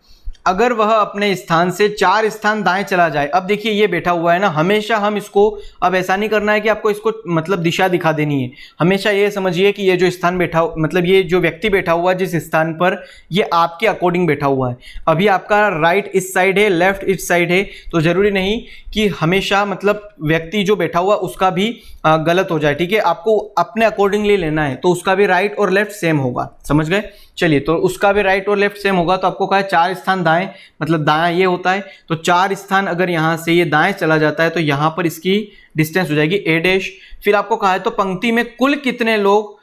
अगर वह अपने स्थान से 4 स्थान दाएं चला जाए। अब देखिए ये बैठा हुआ है ना, हमेशा हम इसको, अब ऐसा नहीं करना है कि आपको इसको मतलब दिशा दिखा देनी है, हमेशा ये समझिए कि ये जो स्थान बैठा, मतलब ये जो व्यक्ति बैठा हुआ है जिस स्थान पर, ये आपके अकॉर्डिंग बैठा हुआ है। अभी आपका राइट इस साइड है, लेफ्ट इस साइड है, तो जरूरी नहीं कि हमेशा मतलब व्यक्ति जो बैठा हुआ उसका भी गलत हो जाए, ठीक है। आपको अपने अकॉर्डिंगली लेना है, तो उसका भी राइट और लेफ्ट सेम होगा, समझ गए। चलिए, तो उसका भी राइट और लेफ्ट सेम होगा, तो आपको कहा है 4 स्थान दाएं, मतलब दायां ये होता है, तो 4 स्थान अगर यहां से ये दाएं चला जाता है तो यहां पर इसकी डिस्टेंस हो जाएगी a डैश। फिर आपको कहा है तो पंक्ति में कुल कितने लोग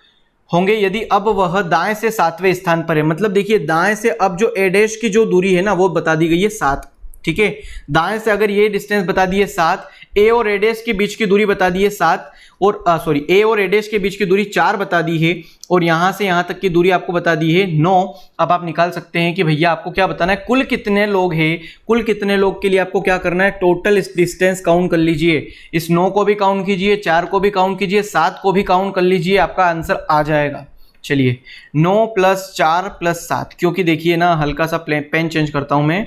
होंगे यदि अब वह दाएं से 7वें स्थान पर है। मतलब देखिए दाएं से अब जो a डैश की जो दूरी है ना वो बता दी गई है 7, ठीक है। दाएं से अगर ये डिस्टेंस बता दी है 7, ए और ए डैश के बीच की दूरी बता दी है 7, और सॉरी ए और ए डैश के बीच की दूरी 4 बता दी है, और यहां से यहां तक की दूरी आपको बता दी है 9। अब आप निकाल सकते हैं कि भैया आपको क्या बताना है, कुल कितने लोग हैं। कुल कितने लोग के लिए आपको क्या करना है, टोटल डिस्टेंस काउंट कर लीजिए। इस 9 को भी काउंट कीजिए, 4 को भी काउंट कीजिए, 7 को भी काउंट कर लीजिए, आपका आंसर आ जाएगा। चलिए 9 + 4 + 7, क्योंकि देखिए ना हल्का सा पेन चेंज करता हूं मैं,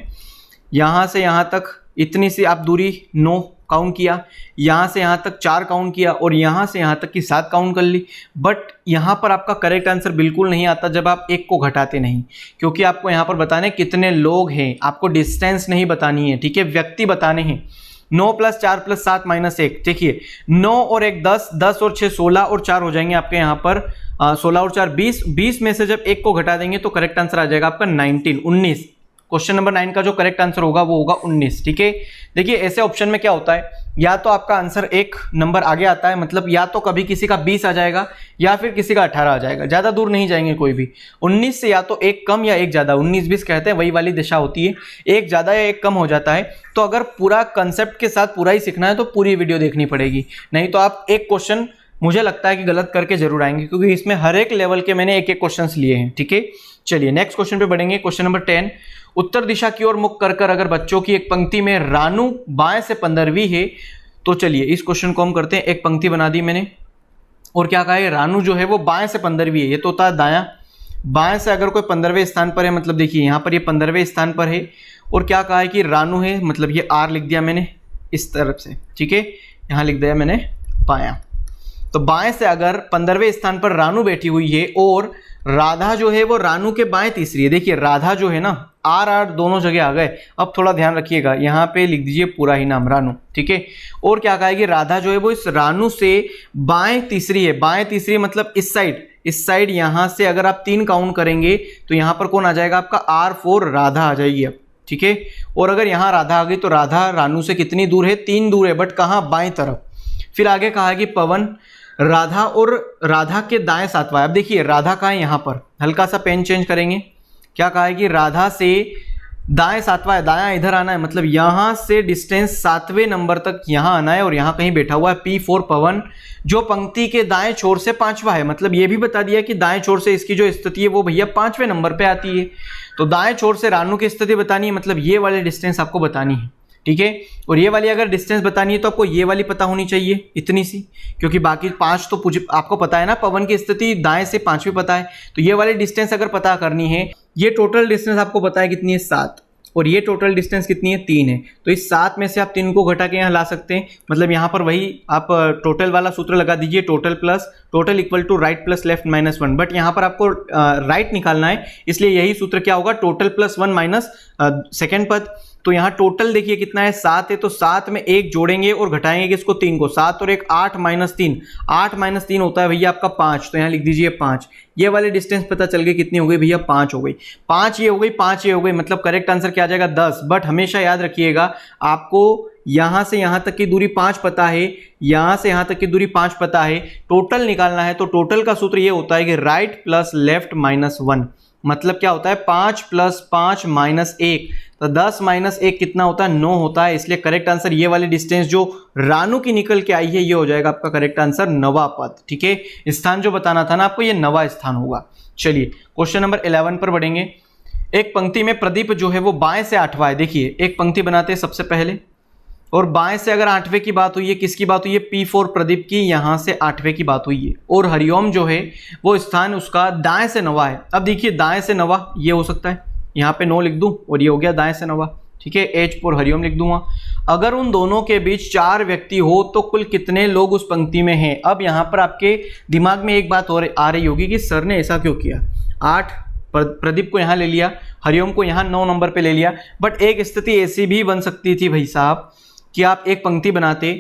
यहां से यहां तक इतनी सी आप दूरी 9 काउंट किया, यहां से यहां तक 4 काउंट किया, और यहां से यहां तक की 7 काउंट कर ली। बट यहां पर आपका करेक्ट आंसर बिल्कुल नहीं आता जब आप 1 को घटाते नहीं, क्योंकि आपको यहां पर बताने कितने लोग हैं, आपको डिस्टेंस नहीं बतानी है, ठीक है, व्यक्ति बताने हैं। 9 + 4 + 7 - 1, देखिए 9 और 1 10, 10 और 6 16, और 4 हो जाएंगे आपके यहाँ पर 16 और 4 20, 20 में से जब 1 को घटा देंगे तो करेक्ट आंसर आ जाएगा आपका 19। क्वेश्चन नंबर 9 का जो करेक्ट आंसर होगा वो होगा 19, ठीक है। देखिए ऐसे ऑप्शन में क्या होता है, या तो आपका आंसर 1 नंबर आगे आता है, मतलब या तो कभी किसी का 20 आ जाएगा या फिर किसी का 18 आ जाएगा, ज्यादा दूर नहीं जाएंगे कोई भी। 19 से या तो 1 कम या 1 ज्यादा, 19-20 कहते हैं, वही वाली दिशा होती है, 1 ज्यादा या 1 कम हो जाता है। तो अगर पूरा कंसेप्ट के साथ पूरा ही सीखना है तो पूरी वीडियो देखनी पड़ेगी, नहीं तो आप एक क्वेश्चन मुझे लगता है कि गलत करके जरूर आएंगे, क्योंकि इसमें हर एक लेवल के मैंने एक क्वेश्चंस लिए हैं, ठीक है। चलिए नेक्स्ट क्वेश्चन पे बढ़ेंगे। क्वेश्चन नंबर 10, उत्तर दिशा की ओर मुख कर अगर बच्चों की एक पंक्ति में रानू बाएं से 15वीं है, तो चलिए इस क्वेश्चन को हम करते हैं। एक पंक्ति बना दी मैंने, और क्या कहा है, रानू जो है वो बाएं से 15वीं है, ये तो होता है दायां। बाएं से अगर कोई 15वें स्थान पर है, मतलब देखिए यहाँ पर ये 15वें स्थान पर है, और क्या कहा है कि रानू है, मतलब ये R लिख दिया मैंने इस तरफ से, ठीक है, यहाँ लिख दिया मैंने बायां। तो बाएं से अगर 15वें स्थान पर रानू बैठी हुई है, और राधा जो है वो रानू के बाएं तीसरी है। देखिए राधा जो है ना, R दोनों जगह आ गए। अब थोड़ा ध्यान रखिएगा, यहाँ पे लिख दीजिए पूरा ही नाम रानू, ठीक है। और क्या कहा है कि राधा जो है वो इस रानू से बाएं तीसरी है। बाएं तीसरी मतलब इस साइड यहाँ से अगर आप 3 काउंट करेंगे तो यहाँ पर कौन आ जाएगा, आपका R4 राधा आ जाएगी अब, ठीक है। और अगर यहाँ राधा आ गई तो राधा रानू से कितनी दूर है, 3 दूर है, बट कहाँ, बाएं तरफ। फिर आगे कहा है कि पवन राधा और राधा के दाएं 7वां। अब देखिए राधा कहाँ है, यहाँ पर हल्का सा पेन चेंज करेंगे। क्या कहा है कि राधा से दाएं 7वां है, दायां इधर आना है, मतलब यहाँ से डिस्टेंस 7वें नंबर तक यहाँ आना है, और यहाँ कहीं बैठा हुआ है P4 पवन, जो पंक्ति के दाएं छोर से 5वां है। मतलब ये भी बता दिया कि दाएं छोर से इसकी जो स्थिति है वो भैया 5वें नंबर पे आती है। तो दाएं छोर से रानू की स्थिति बतानी है, मतलब ये वाली डिस्टेंस आपको बतानी है, ठीक है। और ये वाली अगर डिस्टेंस बतानी है तो आपको ये वाली पता होनी चाहिए, इतनी सी, क्योंकि बाकी 5 तो आपको पता है ना, पवन की स्थिति दाएं से 5वीं पता है। तो ये वाली डिस्टेंस अगर पता करनी है, ये टोटल डिस्टेंस आपको पता है कितनी है, 7, और ये टोटल डिस्टेंस कितनी है, 3 है। तो इस 7 में से आप 3 को घटा के यहाँ ला सकते हैं। मतलब यहाँ पर वही आप टोटल वाला सूत्र लगा दीजिए, total equal to right plus left minus 1। But यहाँ पर आपको राइट निकालना है, इसलिए यही सूत्र क्या होगा, टोटल प्लस 1 माइनस सेकेंड पद। तो यहाँ टोटल देखिए कितना है, 7 है, तो 7 में 1 जोड़ेंगे और घटाएंगे किसको, 3 को। 7 और 1 8 - 3, 8 - 3 होता है भैया आपका 5। तो यहाँ लिख दीजिए 5। ये वाली डिस्टेंस पता चल गई कितनी हो गई भैया, 5 हो गई। 5 ये हो गई, 5 ये हो गई, मतलब करेक्ट आंसर क्या आ जाएगा, 10। बट हमेशा याद रखिएगा, आपको यहां से यहां तक की दूरी 5 पता है, यहां से यहां तक की दूरी 5 पता है, टोटल निकालना है। तो टोटल का सूत्र ये होता है कि राइट प्लस लेफ्ट माइनस 1। मतलब क्या होता है, 5 + 5 - 1, तो 10 - 1 कितना होता है, 9 होता है। इसलिए करेक्ट आंसर ये वाली डिस्टेंस जो रानू की निकल के आई है, ये हो जाएगा आपका करेक्ट आंसर 9वां पद, ठीक है। स्थान जो बताना था ना आपको, ये 9वां स्थान होगा। चलिए क्वेश्चन नंबर 11 पर बढ़ेंगे। एक पंक्ति में प्रदीप जो है वो बाएं से 8वां है। देखिए एक पंक्ति बनाते हैं सबसे पहले, और बाएं से अगर 8वें की बात हुई है, किसकी बात हुई है, P4 प्रदीप की, यहां से 8वें की बात हुई है। और हरिओम जो है वो स्थान उसका दाएं से 9वां है। अब देखिए दाएं से 9वां ये हो सकता है, यहाँ पे 9 लिख दूं और ये हो गया दाएं से 9, ठीक है। H पर हरिओम लिख दूंगा। अगर उन दोनों के बीच 4 व्यक्ति हो तो कुल कितने लोग उस पंक्ति में हैं। अब यहाँ पर आपके दिमाग में एक बात और आ रही होगी कि सर ने ऐसा क्यों किया, 8 प्रदीप को यहाँ ले लिया, हरिओम को यहाँ 9 नंबर पे ले लिया। बट एक स्थिति ऐसी भी बन सकती थी भाई साहब कि आप एक पंक्ति बनाते,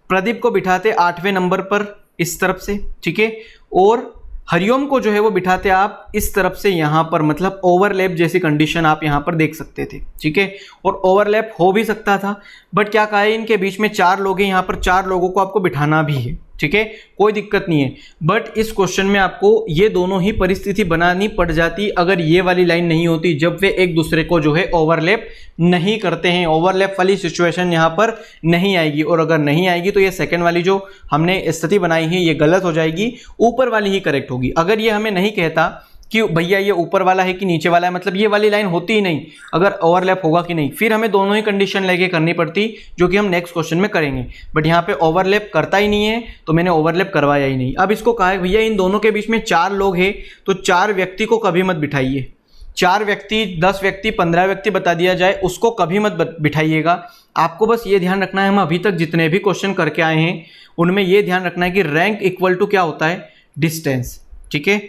प्रदीप को बिठाते 8वें नंबर पर इस तरफ से, ठीक है, और हरिओम को जो है वो बिठाते आप इस तरफ से यहाँ पर, मतलब ओवरलैप जैसी कंडीशन आप यहाँ पर देख सकते थे, ठीक है। और ओवरलैप हो भी सकता था, बट क्या कहा है, इनके बीच में 4 लोग हैं, यहाँ पर 4 लोगों को आपको बिठाना भी है, ठीक है, कोई दिक्कत नहीं है। बट इस क्वेश्चन में आपको ये दोनों ही परिस्थिति बनानी पड़ जाती अगर ये वाली लाइन नहीं होती, जब वे एक दूसरे को जो है ओवरलैप नहीं करते हैं। ओवरलैप वाली सिचुएशन यहाँ पर नहीं आएगी, और अगर नहीं आएगी तो ये सेकंड वाली जो हमने स्थिति बनाई है ये गलत हो जाएगी, ऊपर वाली ही करेक्ट होगी। अगर ये हमें नहीं कहता कि भैया ये ऊपर वाला है कि नीचे वाला है, मतलब ये वाली लाइन होती ही नहीं अगर ओवरलैप होगा कि नहीं, फिर हमें दोनों ही कंडीशन लेके करनी पड़ती, जो कि हम नेक्स्ट क्वेश्चन में करेंगे। बट यहाँ पे ओवरलैप करता ही नहीं है तो मैंने ओवरलैप करवाया ही नहीं। अब इसको कहा है भैया इन दोनों के बीच में 4 लोग हैं तो 4 व्यक्ति को कभी मत बिठाइए। 4 व्यक्ति, 10 व्यक्ति, 15 व्यक्ति बता दिया जाए, उसको कभी मत बिठाइएगा। आपको बस ये ध्यान रखना है, हम अभी तक जितने भी क्वेश्चन करके आए हैं उनमें ये ध्यान रखना है कि रैंक इक्वल टू क्या होता है, डिस्टेंस, ठीक है।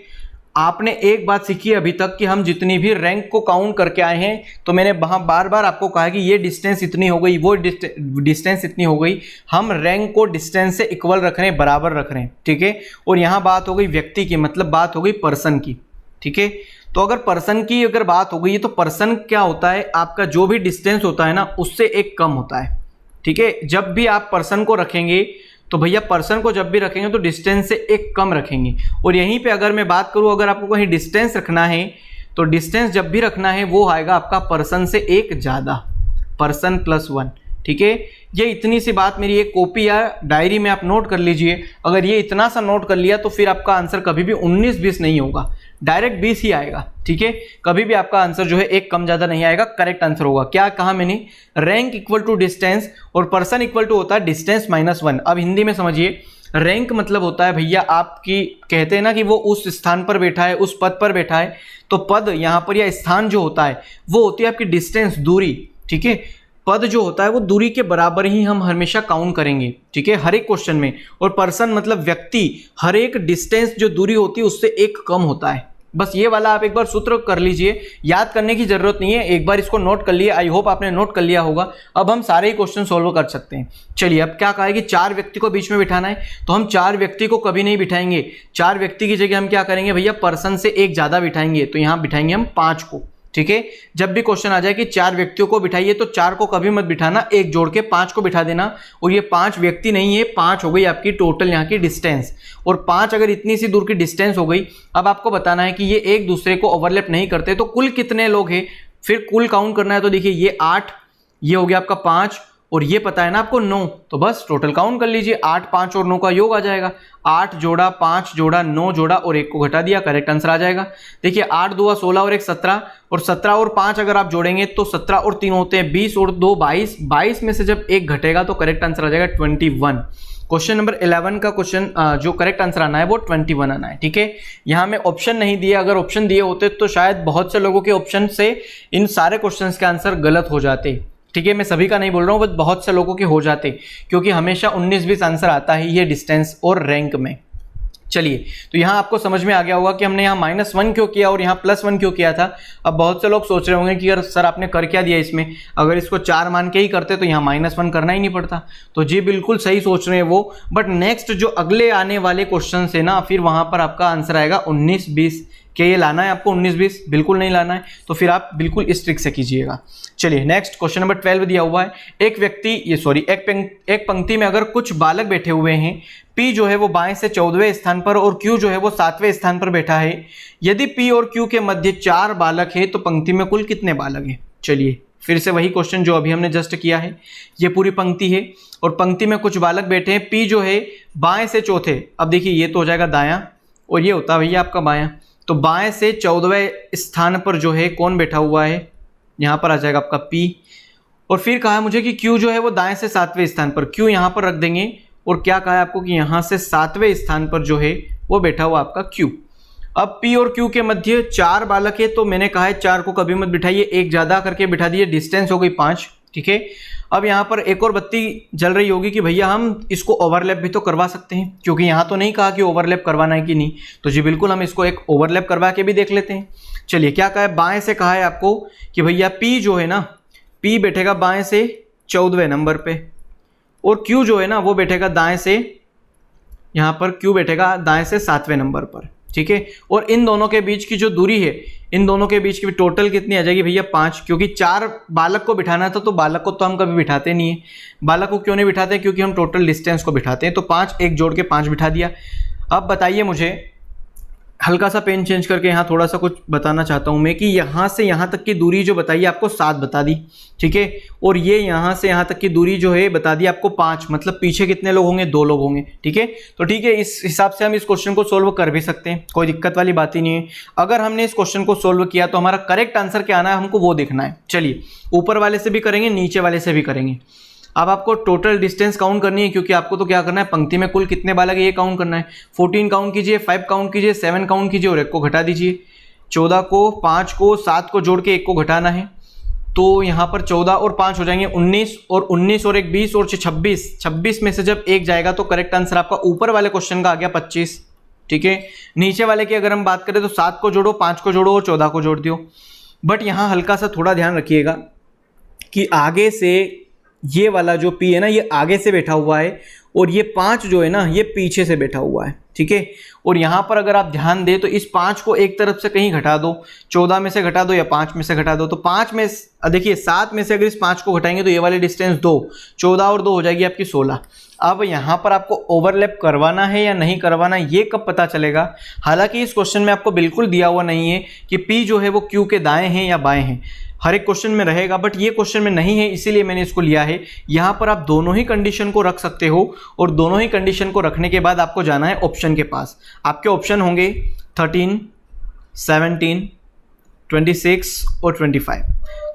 आपने एक बात सीखी है अभी तक कि हम जितनी भी रैंक को काउंट करके आए हैं तो मैंने वहाँ बार बार आपको कहा कि ये डिस्टेंस इतनी हो गई, वो डिस्टेंस इतनी हो गई, हम रैंक को डिस्टेंस से इक्वल रख रहे हैं, बराबर रख रहे हैं, ठीक है। और यहाँ बात हो गई व्यक्ति की, मतलब बात हो गई पर्सन की, ठीक है। तो अगर पर्सन की अगर बात हो गई तो पर्सन क्या होता है, आपका जो भी डिस्टेंस होता है ना उससे एक कम होता है, ठीक है। जब भी आप पर्सन को रखेंगे तो भैया पर्सन को जब भी रखेंगे तो डिस्टेंस से एक कम रखेंगे। और यहीं पे अगर मैं बात करूं, अगर आपको कहीं डिस्टेंस रखना है तो डिस्टेंस जब भी रखना है वो आएगा आपका पर्सन से एक ज़्यादा, पर्सन +1, ठीक है। ये इतनी सी बात मेरी एक कॉपी या डायरी में आप नोट कर लीजिए। अगर ये इतना सा नोट कर लिया तो फिर आपका आंसर कभी भी 19-20 नहीं होगा, डायरेक्ट 20 ही आएगा, ठीक है। कभी भी आपका आंसर जो है एक कम ज़्यादा नहीं आएगा, करेक्ट आंसर होगा। क्या कहा मैंने, रैंक इक्वल टू डिस्टेंस और पर्सन इक्वल टू होता है डिस्टेंस -1। अब हिंदी में समझिए, रैंक मतलब होता है भैया आपकी, कहते हैं ना कि वो उस स्थान पर बैठा है, उस पद पर बैठा है, तो पद यहाँ पर या स्थान जो होता है वो होती है आपकी डिस्टेंस, दूरी, ठीक है। पद जो होता है वो दूरी के बराबर ही हम हमेशा काउंट करेंगे, ठीक है, हर एक क्वेश्चन में। और पर्सन मतलब व्यक्ति, हर एक डिस्टेंस जो दूरी होती है उससे एक कम होता है। बस ये वाला आप एक बार सूत्र कर लीजिए, याद करने की जरूरत नहीं है, एक बार इसको नोट कर लिए। आई होप आपने नोट कर लिया होगा। अब हम सारे ही क्वेश्चन सोल्व कर सकते हैं। चलिए, अब क्या कहा है कि 4 व्यक्ति को बीच में बिठाना है, तो हम 4 व्यक्ति को कभी नहीं बिठाएंगे। 4 व्यक्ति की जगह हम क्या करेंगे भैया, पर्सन से एक ज़्यादा बिठाएंगे, तो यहाँ बिठाएंगे हम 5 को, ठीक है। जब भी क्वेश्चन आ जाए कि 4 व्यक्तियों को बिठाइए तो 4 को कभी मत बिठाना, एक जोड़ के 5 को बिठा देना। और ये 5 व्यक्ति नहीं है, 5 हो गई आपकी टोटल यहाँ की डिस्टेंस। और 5 अगर इतनी सी दूर की डिस्टेंस हो गई, अब आपको बताना है कि ये एक दूसरे को ओवरलैप नहीं करते, तो कुल कितने लोग हैं, फिर कुल काउंट करना है। तो देखिए ये 8, ये हो गया आपका 5, और ये पता है ना आपको 9, तो बस टोटल काउंट कर लीजिए, 8, 5 और 9 का योग आ जाएगा। 8 जोड़ा, 5 जोड़ा, 9 जोड़ा और 1 को घटा दिया, करेक्ट आंसर आ जाएगा। देखिए 8 2 16 और 1 17, और 17 और 5 अगर आप जोड़ेंगे तो 17 और 3 होते हैं 20 और 2 22, 22 में से जब 1 घटेगा तो करेक्ट आंसर आ जाएगा 21। क्वेश्चन नंबर 11 का क्वेश्चन जो करेक्ट आंसर आना है वो 21 आना है, ठीक है। यहाँ में ऑप्शन नहीं दिया, अगर ऑप्शन दिए होते तो शायद बहुत से लोगों के ऑप्शन से इन सारे क्वेश्चंस के आंसर गलत हो जाते, ठीक है। मैं सभी का नहीं बोल रहा हूँ, बस बहुत से लोगों के हो जाते, क्योंकि हमेशा 19-20 आंसर आता है ये डिस्टेंस और रैंक में। चलिए, तो यहाँ आपको समझ में आ गया होगा कि हमने यहाँ -1 क्यों किया और यहाँ +1 क्यों किया था। अब बहुत से लोग सोच रहे होंगे कि यार सर आपने कर क्या दिया इसमें, अगर इसको 4 मान के ही करते तो यहाँ -1 करना ही नहीं पड़ता। तो जी बिल्कुल सही सोच रहे हैं वो, बट नेक्स्ट जो अगले आने वाले क्वेश्चन है ना, फिर वहाँ पर आपका आंसर आएगा 19-20। क्या ये लाना है आपको 19-20? बिल्कुल नहीं लाना है, तो फिर आप बिल्कुल इस ट्रिक से कीजिएगा। चलिए नेक्स्ट क्वेश्चन नंबर 12 दिया हुआ है। एक पंक्ति में अगर कुछ बालक बैठे हुए हैं, P जो है वो बाएं से 14वें स्थान पर और Q जो है वो 7वें स्थान पर बैठा है। यदि P और Q के मध्य 4 बालक है तो पंक्ति में कुल कितने बालक हैं? चलिए फिर से वही क्वेश्चन जो अभी हमने जस्ट किया है, ये पूरी पंक्ति है और पंक्ति में कुछ बालक बैठे हैं। P जो है बाएं से चौथे, अब देखिए ये तो हो जाएगा दायां और ये होता है भैया आपका बायां, तो बाएं से 14वें स्थान पर जो है कौन बैठा हुआ है, यहाँ पर आ जाएगा आपका P। और फिर कहा है मुझे कि Q जो है वो दाएं से 7वें स्थान पर, Q यहाँ पर रख देंगे। और क्या कहा है आपको कि यहाँ से 7वें स्थान पर जो है वो बैठा हुआ आपका Q। अब P और Q के मध्य 4 बालक है, तो मैंने कहा है 4 को कभी मत बिठाइए, एक ज़्यादा करके बिठा दिए, डिस्टेंस हो गई 5, ठीक है। अब यहाँ पर एक और बत्ती जल रही होगी कि भैया हम इसको ओवरलैप भी तो करवा सकते हैं, क्योंकि यहाँ तो नहीं कहा कि ओवरलैप करवाना है कि नहीं, तो जी बिल्कुल हम इसको एक ओवरलैप करवा के भी देख लेते हैं। चलिए क्या कहा है, बाएं से कहा है आपको कि भैया P जो है ना, P बैठेगा बाएं से 14वें नंबर पे, और Q जो है ना वो बैठेगा दाएं से, यहाँ पर Q बैठेगा दाएं से 7वें नंबर पर, ठीक है। और इन दोनों के बीच की जो दूरी है, इन दोनों के बीच की टोटल कितनी आ जाएगी भैया 5, क्योंकि 4 बालक को बिठाना था, तो बालक को तो हम कभी बिठाते नहीं है। बालक को क्यों नहीं बिठाते, क्योंकि हम टोटल डिस्टेंस को बिठाते हैं। तो 5 एक जोड़ के 5 बिठा दिया। अब बताइए मुझे, हल्का सा पेन चेंज करके यहाँ थोड़ा सा कुछ बताना चाहता हूँ मैं कि यहाँ से यहाँ तक की दूरी जो बताइए आपको 7 बता दी, ठीक है। और ये यहाँ से यहाँ तक की दूरी जो है बता दी आपको 5, मतलब पीछे कितने लोग होंगे, 2 लोग होंगे, ठीक है। तो ठीक है, इस हिसाब से हम इस क्वेश्चन को सोल्व कर भी सकते हैं, कोई दिक्कत वाली बात ही नहीं है। अगर हमने इस क्वेश्चन को सोल्व किया तो हमारा करेक्ट आंसर क्या आना है हमको वो देखना है। चलिए, ऊपर वाले से भी करेंगे, नीचे वाले से भी करेंगे। अब आपको टोटल डिस्टेंस काउंट करनी है, क्योंकि आपको तो क्या करना है, पंक्ति में कुल कितने बालक है ये काउंट करना है। 14 काउंट कीजिए, 5 काउंट कीजिए, 7 काउंट कीजिए और 1 को घटा दीजिए। 14 को, 5 को, 7 को जोड़ के 1 को घटाना है, तो यहाँ पर 14 और 5 हो जाएंगे 19, और 19 और 1 20 और 26। 26 में से जब 1 जाएगा तो करेक्ट आंसर आपका ऊपर वाले क्वेश्चन का आ गया 25, ठीक है। नीचे वाले की अगर हम बात करें तो 7 को जोड़ो, 5 को जोड़ो और 14 को जोड़ दो। बट यहाँ हल्का सा थोड़ा ध्यान रखिएगा कि आगे से ये वाला जो P है ना, ये आगे से बैठा हुआ है, और ये 5 जो है ना ये पीछे से बैठा हुआ है, ठीक है। और यहाँ पर अगर आप ध्यान दें तो इस 5 को एक तरफ से कहीं घटा दो, 14 में से घटा दो या 5 में से घटा दो। तो 5 में देखिए 7 में से अगर इस 5 को घटाएंगे तो ये वाली डिस्टेंस 2, 14 और 2 हो जाएगी आपकी 16। अब यहाँ पर आपको ओवरलैप करवाना है या नहीं करवाना, ये कब पता चलेगा। हालांकि इस क्वेश्चन में आपको बिल्कुल दिया हुआ नहीं है कि P जो है वो Q के दाएं हैं या बाएं हैं, हर एक क्वेश्चन में रहेगा, बट ये क्वेश्चन में नहीं है, इसीलिए मैंने इसको लिया है। यहाँ पर आप दोनों ही कंडीशन को रख सकते हो, और दोनों ही कंडीशन को रखने के बाद आपको जाना है ऑप्शन के पास। आपके ऑप्शन होंगे 13, 17, 26 और 25।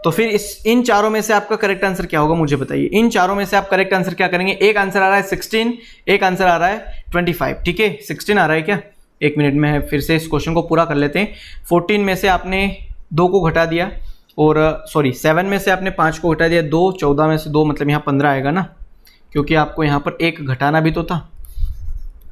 तो फिर इन चारों में से आपका करेक्ट आंसर क्या होगा मुझे बताइए। इन चारों में से आप करेक्ट आंसर क्या करेंगे। एक आंसर आ रहा है 16, एक आंसर आ रहा है 25, ठीक है। 16 आ रहा है क्या, एक मिनट में फिर से इस क्वेश्चन को पूरा कर लेते हैं। 14 में से आपने 2 को घटा दिया, और 7 में से आपने 5 को घटा दिया, 2, 14 में से 2 मतलब यहाँ 15 आएगा ना, क्योंकि आपको यहाँ पर 1 घटाना भी तो था।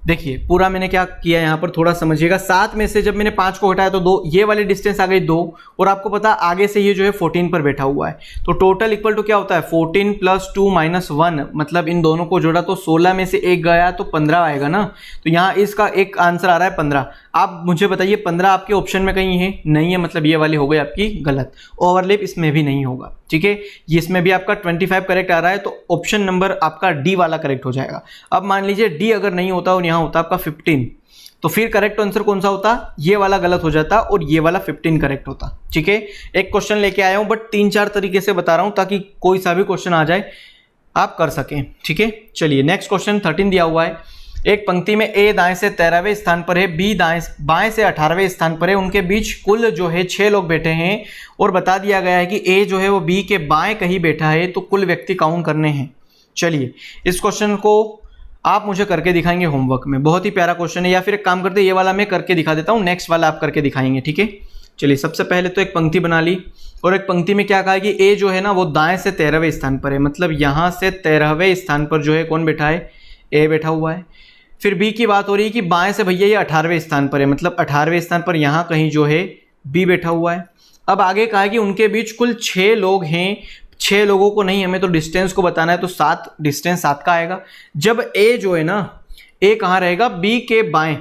देखिए पूरा मैंने क्या किया यहाँ पर थोड़ा समझिएगा। 7 में से जब मैंने 5 को घटाया तो 2, ये वाली डिस्टेंस आ गई 2, और आपको पता आगे से ये जो है 14 पर बैठा हुआ है, तो टोटल इक्वल टू क्या होता है 14 + 2 - 1, मतलब इन दोनों को जोड़ा तो 16 में से 1 गया तो 15 आएगा ना। तो यहाँ इसका एक आंसर आ रहा है 15। आप मुझे बताइए 15 आपके ऑप्शन में कहीं है नहीं है, मतलब ये वाली हो गई आपकी गलत। ओवरलैप इसमें भी नहीं होगा, ठीक है। इसमें भी आपका 25 करेक्ट आ रहा है, तो ऑप्शन नंबर आपका डी वाला करेक्ट हो जाएगा। अब मान लीजिए डी अगर नहीं होता और यहाँ होता आपका 15, तो फिर करेक्ट आंसर कौन सा होता, ये वाला गलत हो जाता और ये वाला 15 करेक्ट होता, ठीक है। एक क्वेश्चन लेके आया हूं, बट 3-4 तरीके से बता रहा हूं ताकि कोई सा भी क्वेश्चन आ जाए आप कर सकें, ठीक है। चलिए नेक्स्ट क्वेश्चन 13 दिया हुआ है। एक पंक्ति में ए दाएं से 13वें स्थान पर है, बी बाएं से 18वें स्थान पर है, उनके बीच कुल जो है 6 लोग बैठे हैं, और बता दिया गया है कि ए जो है वो बी के बाएं कहीं बैठा है, तो कुल व्यक्ति काउंट करने हैं। चलिए इस क्वेश्चन को आप मुझे करके दिखाएंगे होमवर्क में, बहुत ही प्यारा क्वेश्चन है। या फिर एक काम करते हैं, ये वाला मैं करके दिखा देता हूँ, नेक्स्ट वाला आप करके दिखाएंगे, ठीक है। चलिए सबसे पहले तो एक पंक्ति बना ली, और एक पंक्ति में क्या कहा है कि ए जो है ना वो दाएं से 13वें स्थान पर है, मतलब यहाँ से 13वें स्थान पर जो है कौन बैठा है, ए बैठा हुआ है। फिर बी की बात हो रही है कि बाएं से भैया ये 18वें स्थान पर है, मतलब 18वें स्थान पर यहाँ कहीं जो है बी बैठा हुआ है। अब आगे कहा है कि उनके बीच कुल 6 लोग हैं, 6 लोगों को नहीं, हमें तो डिस्टेंस को बताना है, तो 7 डिस्टेंस 7 का आएगा। जब ए जो है ना, ए कहाँ रहेगा, बी के बाएं।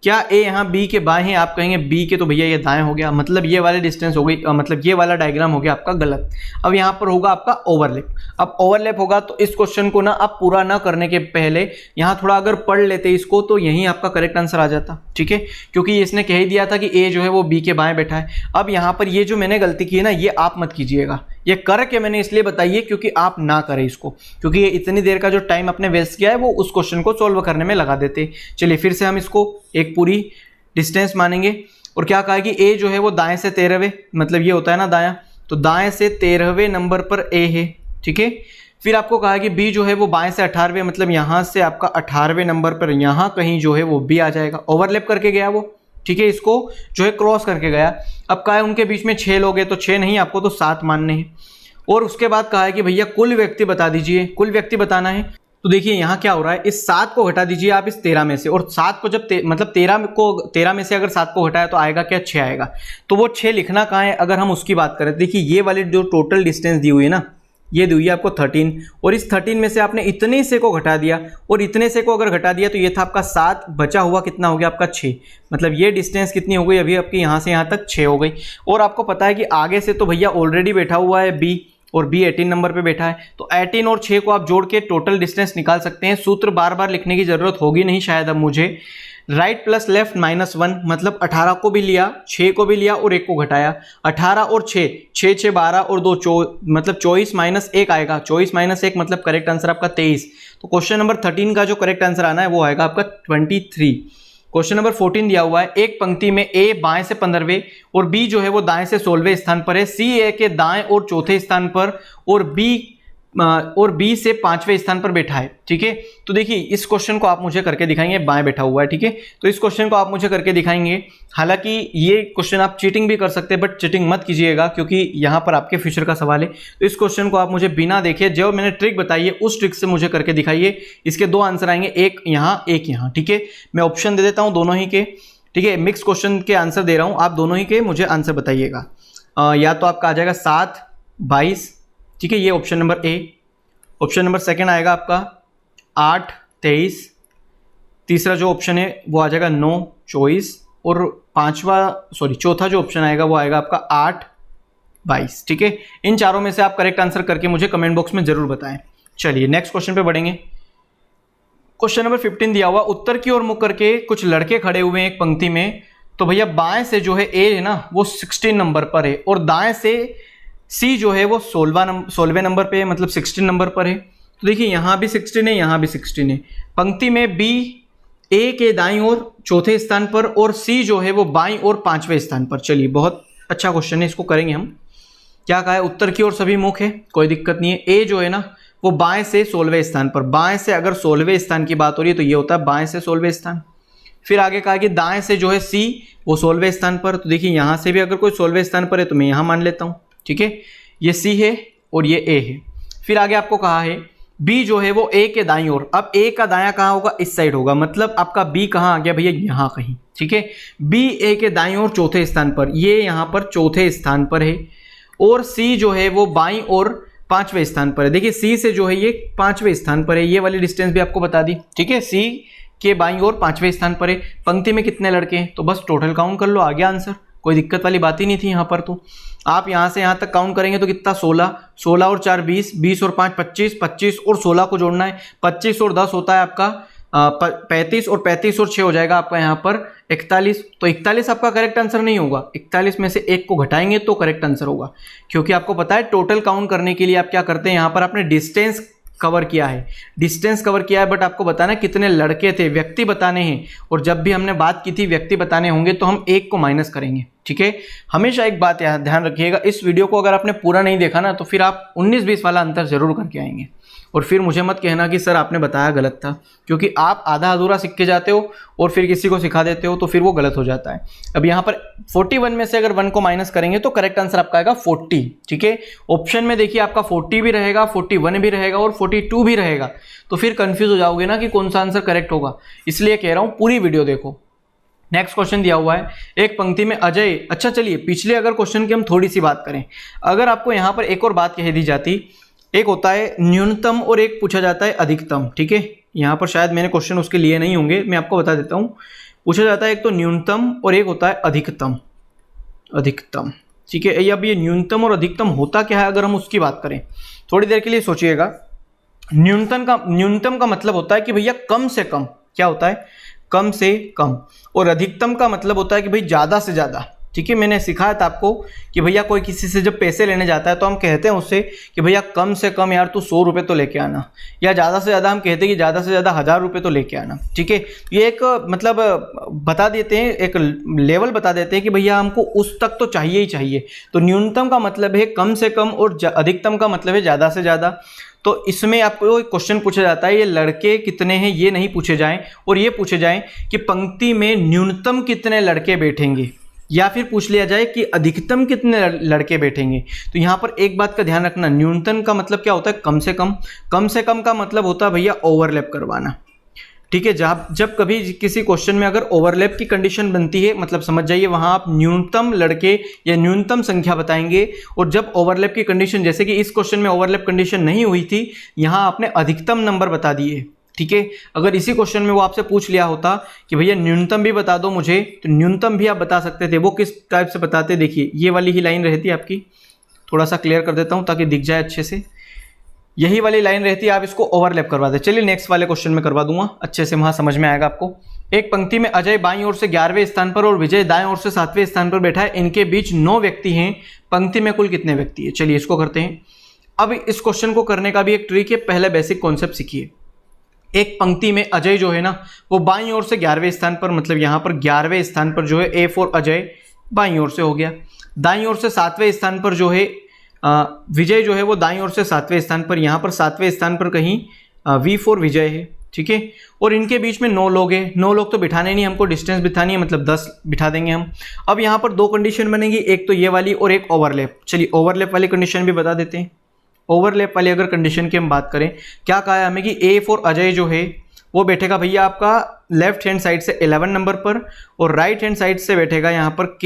क्या ए यहाँ बी के बाएं है, आप कहेंगे बी के, तो भैया ये दाएं हो गया, मतलब ये वाले डिस्टेंस हो गई, मतलब ये वाला डायग्राम हो गया आपका गलत। अब यहाँ पर होगा आपका ओवरलैप। अब ओवरलैप होगा तो इस क्वेश्चन को ना आप पूरा ना करने के पहले यहाँ थोड़ा अगर पढ़ लेते इसको, तो यहीं आपका करेक्ट आंसर आ जाता, ठीक है। क्योंकि इसने कह ही दिया था कि ए जो है वो बी के बाएं बैठा है। अब यहाँ पर ये जो मैंने गलती की है ना, ये आप मत कीजिएगा, ये करके मैंने इसलिए बताई है क्योंकि आप ना करें इसको, क्योंकि ये इतनी देर का जो टाइम आपने वेस्ट किया है वो उस क्वेश्चन को सॉल्व करने में लगा देते। चलिए फिर से हम इसको एक पूरी डिस्टेंस मानेंगे, और क्या कहा है कि ए जो है वो दाएं से 13वें, मतलब ये होता है ना दायां, तो दाएं से 13वें नंबर पर ए है, ठीक है। फिर आपको कहा है कि बी जो है वो बाएं से 18वें, मतलब यहाँ से आपका 18वें नंबर पर यहाँ कहीं जो है वो बी आ जाएगा। ओवरलैप करके गया वो, ठीक है, इसको जो है क्रॉस करके गया। अब कहा है उनके बीच में 6 लोग हैं, तो 6 नहीं, आपको तो 7 मानने हैं। और उसके बाद कहा है कि भैया कुल व्यक्ति बता दीजिए, कुल व्यक्ति बताना है। तो देखिए यहाँ क्या हो रहा है, इस 7 को घटा दीजिए आप इस 13 में से, और 7 को जब मतलब 13 में से अगर 7 को घटाया तो आएगा क्या, 6 आएगा। तो वो 6 लिखना कहाँ है, अगर हम उसकी बात करें, देखिए ये वाली जो टोटल डिस्टेंस दी हुई है ना, ये दी हुई है आपको 13, और इस 13 में से आपने इतने से को घटा दिया, और इतने से को अगर घटा दिया तो ये था आपका 7, बचा हुआ कितना हो गया आपका 6। मतलब ये डिस्टेंस कितनी हो गई अभी आपकी, यहाँ से यहाँ तक 6 हो गई। और आपको पता है कि आगे से तो भैया ऑलरेडी बैठा हुआ है बी, और बी 18 नंबर पे बैठा है, तो 18 और 6 को आप जोड़ के टोटल डिस्टेंस निकाल सकते हैं। सूत्र बार बार लिखने की जरूरत होगी नहीं शायद अब मुझे। राइट प्लस लेफ्ट -1, मतलब 18 को भी लिया, 6 को भी लिया और 1 को घटाया। 18 और 6, 6 6 12 और 2 मतलब 24 - 1 आएगा। 24 - 1 मतलब करेक्ट आंसर आपका 23। तो क्वेश्चन नंबर 13 का जो करेक्ट आंसर आना है वो आएगा आपका 23। क्वेश्चन नंबर 14 दिया हुआ है, एक पंक्ति में ए बाएं से 15वें और बी जो है वो दाएं से 16वें स्थान पर है। सी ए के दाएं और चौथे स्थान पर और बी से 5वें स्थान पर बैठा है। ठीक है, तो देखिए इस क्वेश्चन को आप मुझे करके दिखाएंगे, बाएं बैठा हुआ है। ठीक है, तो इस क्वेश्चन को आप मुझे करके दिखाएंगे। हालांकि ये क्वेश्चन आप चीटिंग भी कर सकते हैं, बट चीटिंग मत कीजिएगा क्योंकि यहाँ पर आपके फ्यूचर का सवाल है। तो इस क्वेश्चन को आप मुझे बिना देखे जो मैंने ट्रिक बताई है उस ट्रिक से मुझे करके दिखाइए। इसके 2 आंसर आएंगे, एक यहाँ एक यहाँ। ठीक है, मैं ऑप्शन दे देता हूँ दोनों ही के। ठीक है, मिक्स क्वेश्चन के आंसर दे रहा हूँ, आप दोनों ही के मुझे आंसर बताइएगा। या तो आपका आ जाएगा 7 22। ठीक है, ये option number A. Option number second आएगा आपका 8 23। तीसरा जो ऑप्शन है वो आ जाएगा 9 24, और चौथा जो ऑप्शन आएगा वो आएगा आपका 8 22। ठीक है, इन चारों में से आप करेक्ट आंसर करके मुझे कमेंट बॉक्स में जरूर बताएं। चलिए नेक्स्ट क्वेश्चन पे बढ़ेंगे। क्वेश्चन नंबर 15 दिया हुआ, उत्तर की ओर मुख करके कुछ लड़के खड़े हुए हैं एक पंक्ति में। तो भैया बाएं से जो है ए है ना वो 16 नंबर पर है, और दाएं से सी जो है वो 16वें नंबर पे है, मतलब 16 नंबर पर है। तो देखिए यहाँ भी 16 है, यहाँ भी 16 है। पंक्ति में बी ए के दाईं ओर चौथे स्थान पर, और सी जो है वो बाईं ओर 5वें स्थान पर। चलिए बहुत अच्छा क्वेश्चन है, इसको करेंगे हम। क्या कहा है, उत्तर की ओर सभी मुख है, कोई दिक्कत नहीं है। ए जो है ना वो बाएं से 16वें स्थान पर, बाएं से अगर 16वें स्थान की बात हो रही है तो ये होता है बाएं से 16वें स्थान। फिर आगे कहा कि दाएं से जो है सी वो 16वें स्थान पर। तो देखिए यहाँ से भी अगर कोई 16वें स्थान पर है तो मैं यहाँ मान लेता हूँ। ठीक है, ये सी है और ये ए है। फिर आगे आपको कहा है बी जो है वो ए के दाईं ओर। अब ए का दायां कहाँ होगा, इस साइड होगा, मतलब आपका बी कहाँ आ गया भैया, यहाँ कहीं। ठीक है, बी ए के दाईं ओर चौथे स्थान पर, ये यहाँ पर चौथे स्थान पर है, और सी जो है वो बाईं ओर 5वें स्थान पर है। देखिए सी से जो है ये 5वें स्थान पर है, ये वाली डिस्टेंस भी आपको बता दी। ठीक है, सी के बाईं ओर 5वें स्थान पर है। पंक्ति में कितने लड़के हैं, तो बस टोटल काउंट कर लो, आ गया आंसर। कोई दिक्कत वाली बात ही नहीं थी यहाँ पर। तो आप यहाँ से यहाँ तक काउंट करेंगे तो कितना, 16 और 4 20, 20 और 5 25, 25 और 16 को जोड़ना है, 25 और 10 होता है आपका 35, और 35 और 6 हो जाएगा आपका यहाँ पर 41। तो 41 आपका करेक्ट आंसर नहीं होगा, 41 में से 1 को घटाएंगे तो करेक्ट आंसर होगा। क्योंकि आपको पता है टोटल काउंट करने के लिए आप क्या करते हैं, यहाँ पर आपने डिस्टेंस कवर किया है, बट आपको बताना कितने लड़के थे, व्यक्ति बताने हैं। और जब भी हमने बात की थी व्यक्ति बताने होंगे तो हम 1 को माइनस करेंगे। ठीक है, हमेशा एक बात ध्यान रखिएगा, इस वीडियो को अगर आपने पूरा नहीं देखा ना तो फिर आप 19-20 वाला अंतर जरूर करके आएंगे। और फिर मुझे मत कहना कि सर आपने बताया गलत था, क्योंकि आप आधा अधूरा सीख के जाते हो और फिर किसी को सिखा देते हो तो फिर वो गलत हो जाता है। अब यहाँ पर 41 में से अगर 1 को माइनस करेंगे तो करेक्ट आंसर आपका आएगा 40। ठीक है, ऑप्शन में देखिए आपका 40 भी रहेगा, 41 भी रहेगा और 42 भी रहेगा, तो फिर कंफ्यूज हो जाओगे ना कि कौन सा आंसर करेक्ट होगा। इसलिए कह रहा हूँ पूरी वीडियो देखो। नेक्स्ट क्वेश्चन दिया हुआ है, एक पंक्ति में अजय। अच्छा चलिए पिछले अगर क्वेश्चन की हम थोड़ी सी बात करें, अगर आपको यहाँ पर एक और बात कह दी जाती, एक होता है न्यूनतम और एक पूछा जाता है अधिकतम। ठीक है, यहाँ पर शायद मैंने क्वेश्चन उसके लिए नहीं होंगे, मैं आपको बता देता हूँ। पूछा जाता है एक तो न्यूनतम और एक होता है अधिकतम। ठीक है, अब ये न्यूनतम और अधिकतम होता क्या है अगर हम उसकी बात करें, थोड़ी देर के लिए सोचिएगा। न्यूनतम का मतलब होता है कि भैया कम से कम, क्या होता है, कम से कम। और अधिकतम का मतलब होता है कि भाई ज़्यादा से ज़्यादा। ठीक है, मैंने सिखाया था आपको कि भैया कोई किसी से जब पैसे लेने जाता है तो हम कहते हैं उससे कि भैया कम से कम यार तू 100 रुपये तो लेके आना, या ज़्यादा से ज़्यादा हम कहते हैं कि ज़्यादा से ज़्यादा 1000 रुपये तो लेके आना। ठीक है, ये एक मतलब बता देते हैं, एक लेवल बता देते हैं कि भैया हमको उस तक तो चाहिए ही चाहिए। तो न्यूनतम का मतलब है कम से कम और अधिकतम का मतलब है ज़्यादा से ज़्यादा। तो इसमें आपको एक क्वेश्चन पूछा जाता है, ये लड़के कितने हैं ये नहीं पूछे जाएं, और ये पूछे जाएं कि पंक्ति में न्यूनतम कितने लड़के बैठेंगे, या फिर पूछ लिया जाए कि अधिकतम कितने लड़के बैठेंगे। तो यहाँ पर एक बात का ध्यान रखना, न्यूनतम का मतलब क्या होता है, कम से कम। कम से कम का मतलब होता है भैया ओवरलैप करवाना, ठीक है। जब कभी किसी क्वेश्चन में अगर ओवरलैप की कंडीशन बनती है, मतलब समझ जाइए वहां आप न्यूनतम लड़के या न्यूनतम संख्या बताएंगे, और जब ओवरलैप की कंडीशन, जैसे कि इस क्वेश्चन में ओवरलैप कंडीशन नहीं हुई थी, यहां आपने अधिकतम नंबर बता दिए, ठीक है। अगर इसी क्वेश्चन में वो आपसे पूछ लिया होता कि भैया न्यूनतम भी बता दो मुझे, तो न्यूनतम भी आप बता सकते थे। वो किस टाइप से बताते, देखिए ये वाली ही लाइन रहती आपकी, थोड़ा सा क्लियर कर देता हूं ताकि दिख जाए अच्छे से, यही वाली लाइन रहती है, आप इसको ओवरलैप करवा दे। चलिए नेक्स्ट वाले क्वेश्चन में करवा दूंगा, अच्छे से वहां समझ में आएगा आपको। एक पंक्ति में अजय बाईं ओर से 11वें स्थान पर और विजय दाएं ओर से 7वें स्थान पर बैठा है, इनके बीच 9 व्यक्ति हैं, पंक्ति में कुल कितने व्यक्ति है। चलिए इसको करते हैं। अब इस क्वेश्चन को करने का भी एक ट्रिक है, पहले बेसिक कॉन्सेप्ट सीखिए। एक पंक्ति में अजय जो है ना वो बाईं ओर से 11वें स्थान पर, मतलब यहाँ पर 11वें स्थान पर जो है ए फॉर अजय बाईं ओर से हो गया। दाईं ओर से 7वें स्थान पर जो है विजय जो है वो दाईं ओर से 7वें स्थान पर, यहाँ पर 7वें स्थान पर कहीं वी फॉर विजय है, ठीक है। और इनके बीच में 9 लोग हैं, 9 लोग तो बिठाने नहीं, हमको डिस्टेंस बिठानी है, मतलब 10 बिठा देंगे हम। अब यहाँ पर 2 कंडीशन बनेगी, एक तो ये वाली और एक ओवरलैप। चलिए ओवरलैप वाली कंडीशन भी बता देते हैं। ओवरलैप वाली अगर कंडीशन की हम बात करें, क्या कहा है हमें कि ए फॉर अजय जो है वो बैठेगा भैया आपका लेफ्ट हैंड साइड से 11 नंबर पर, और राइट हैंड साइड से बैठेगा यहाँ पर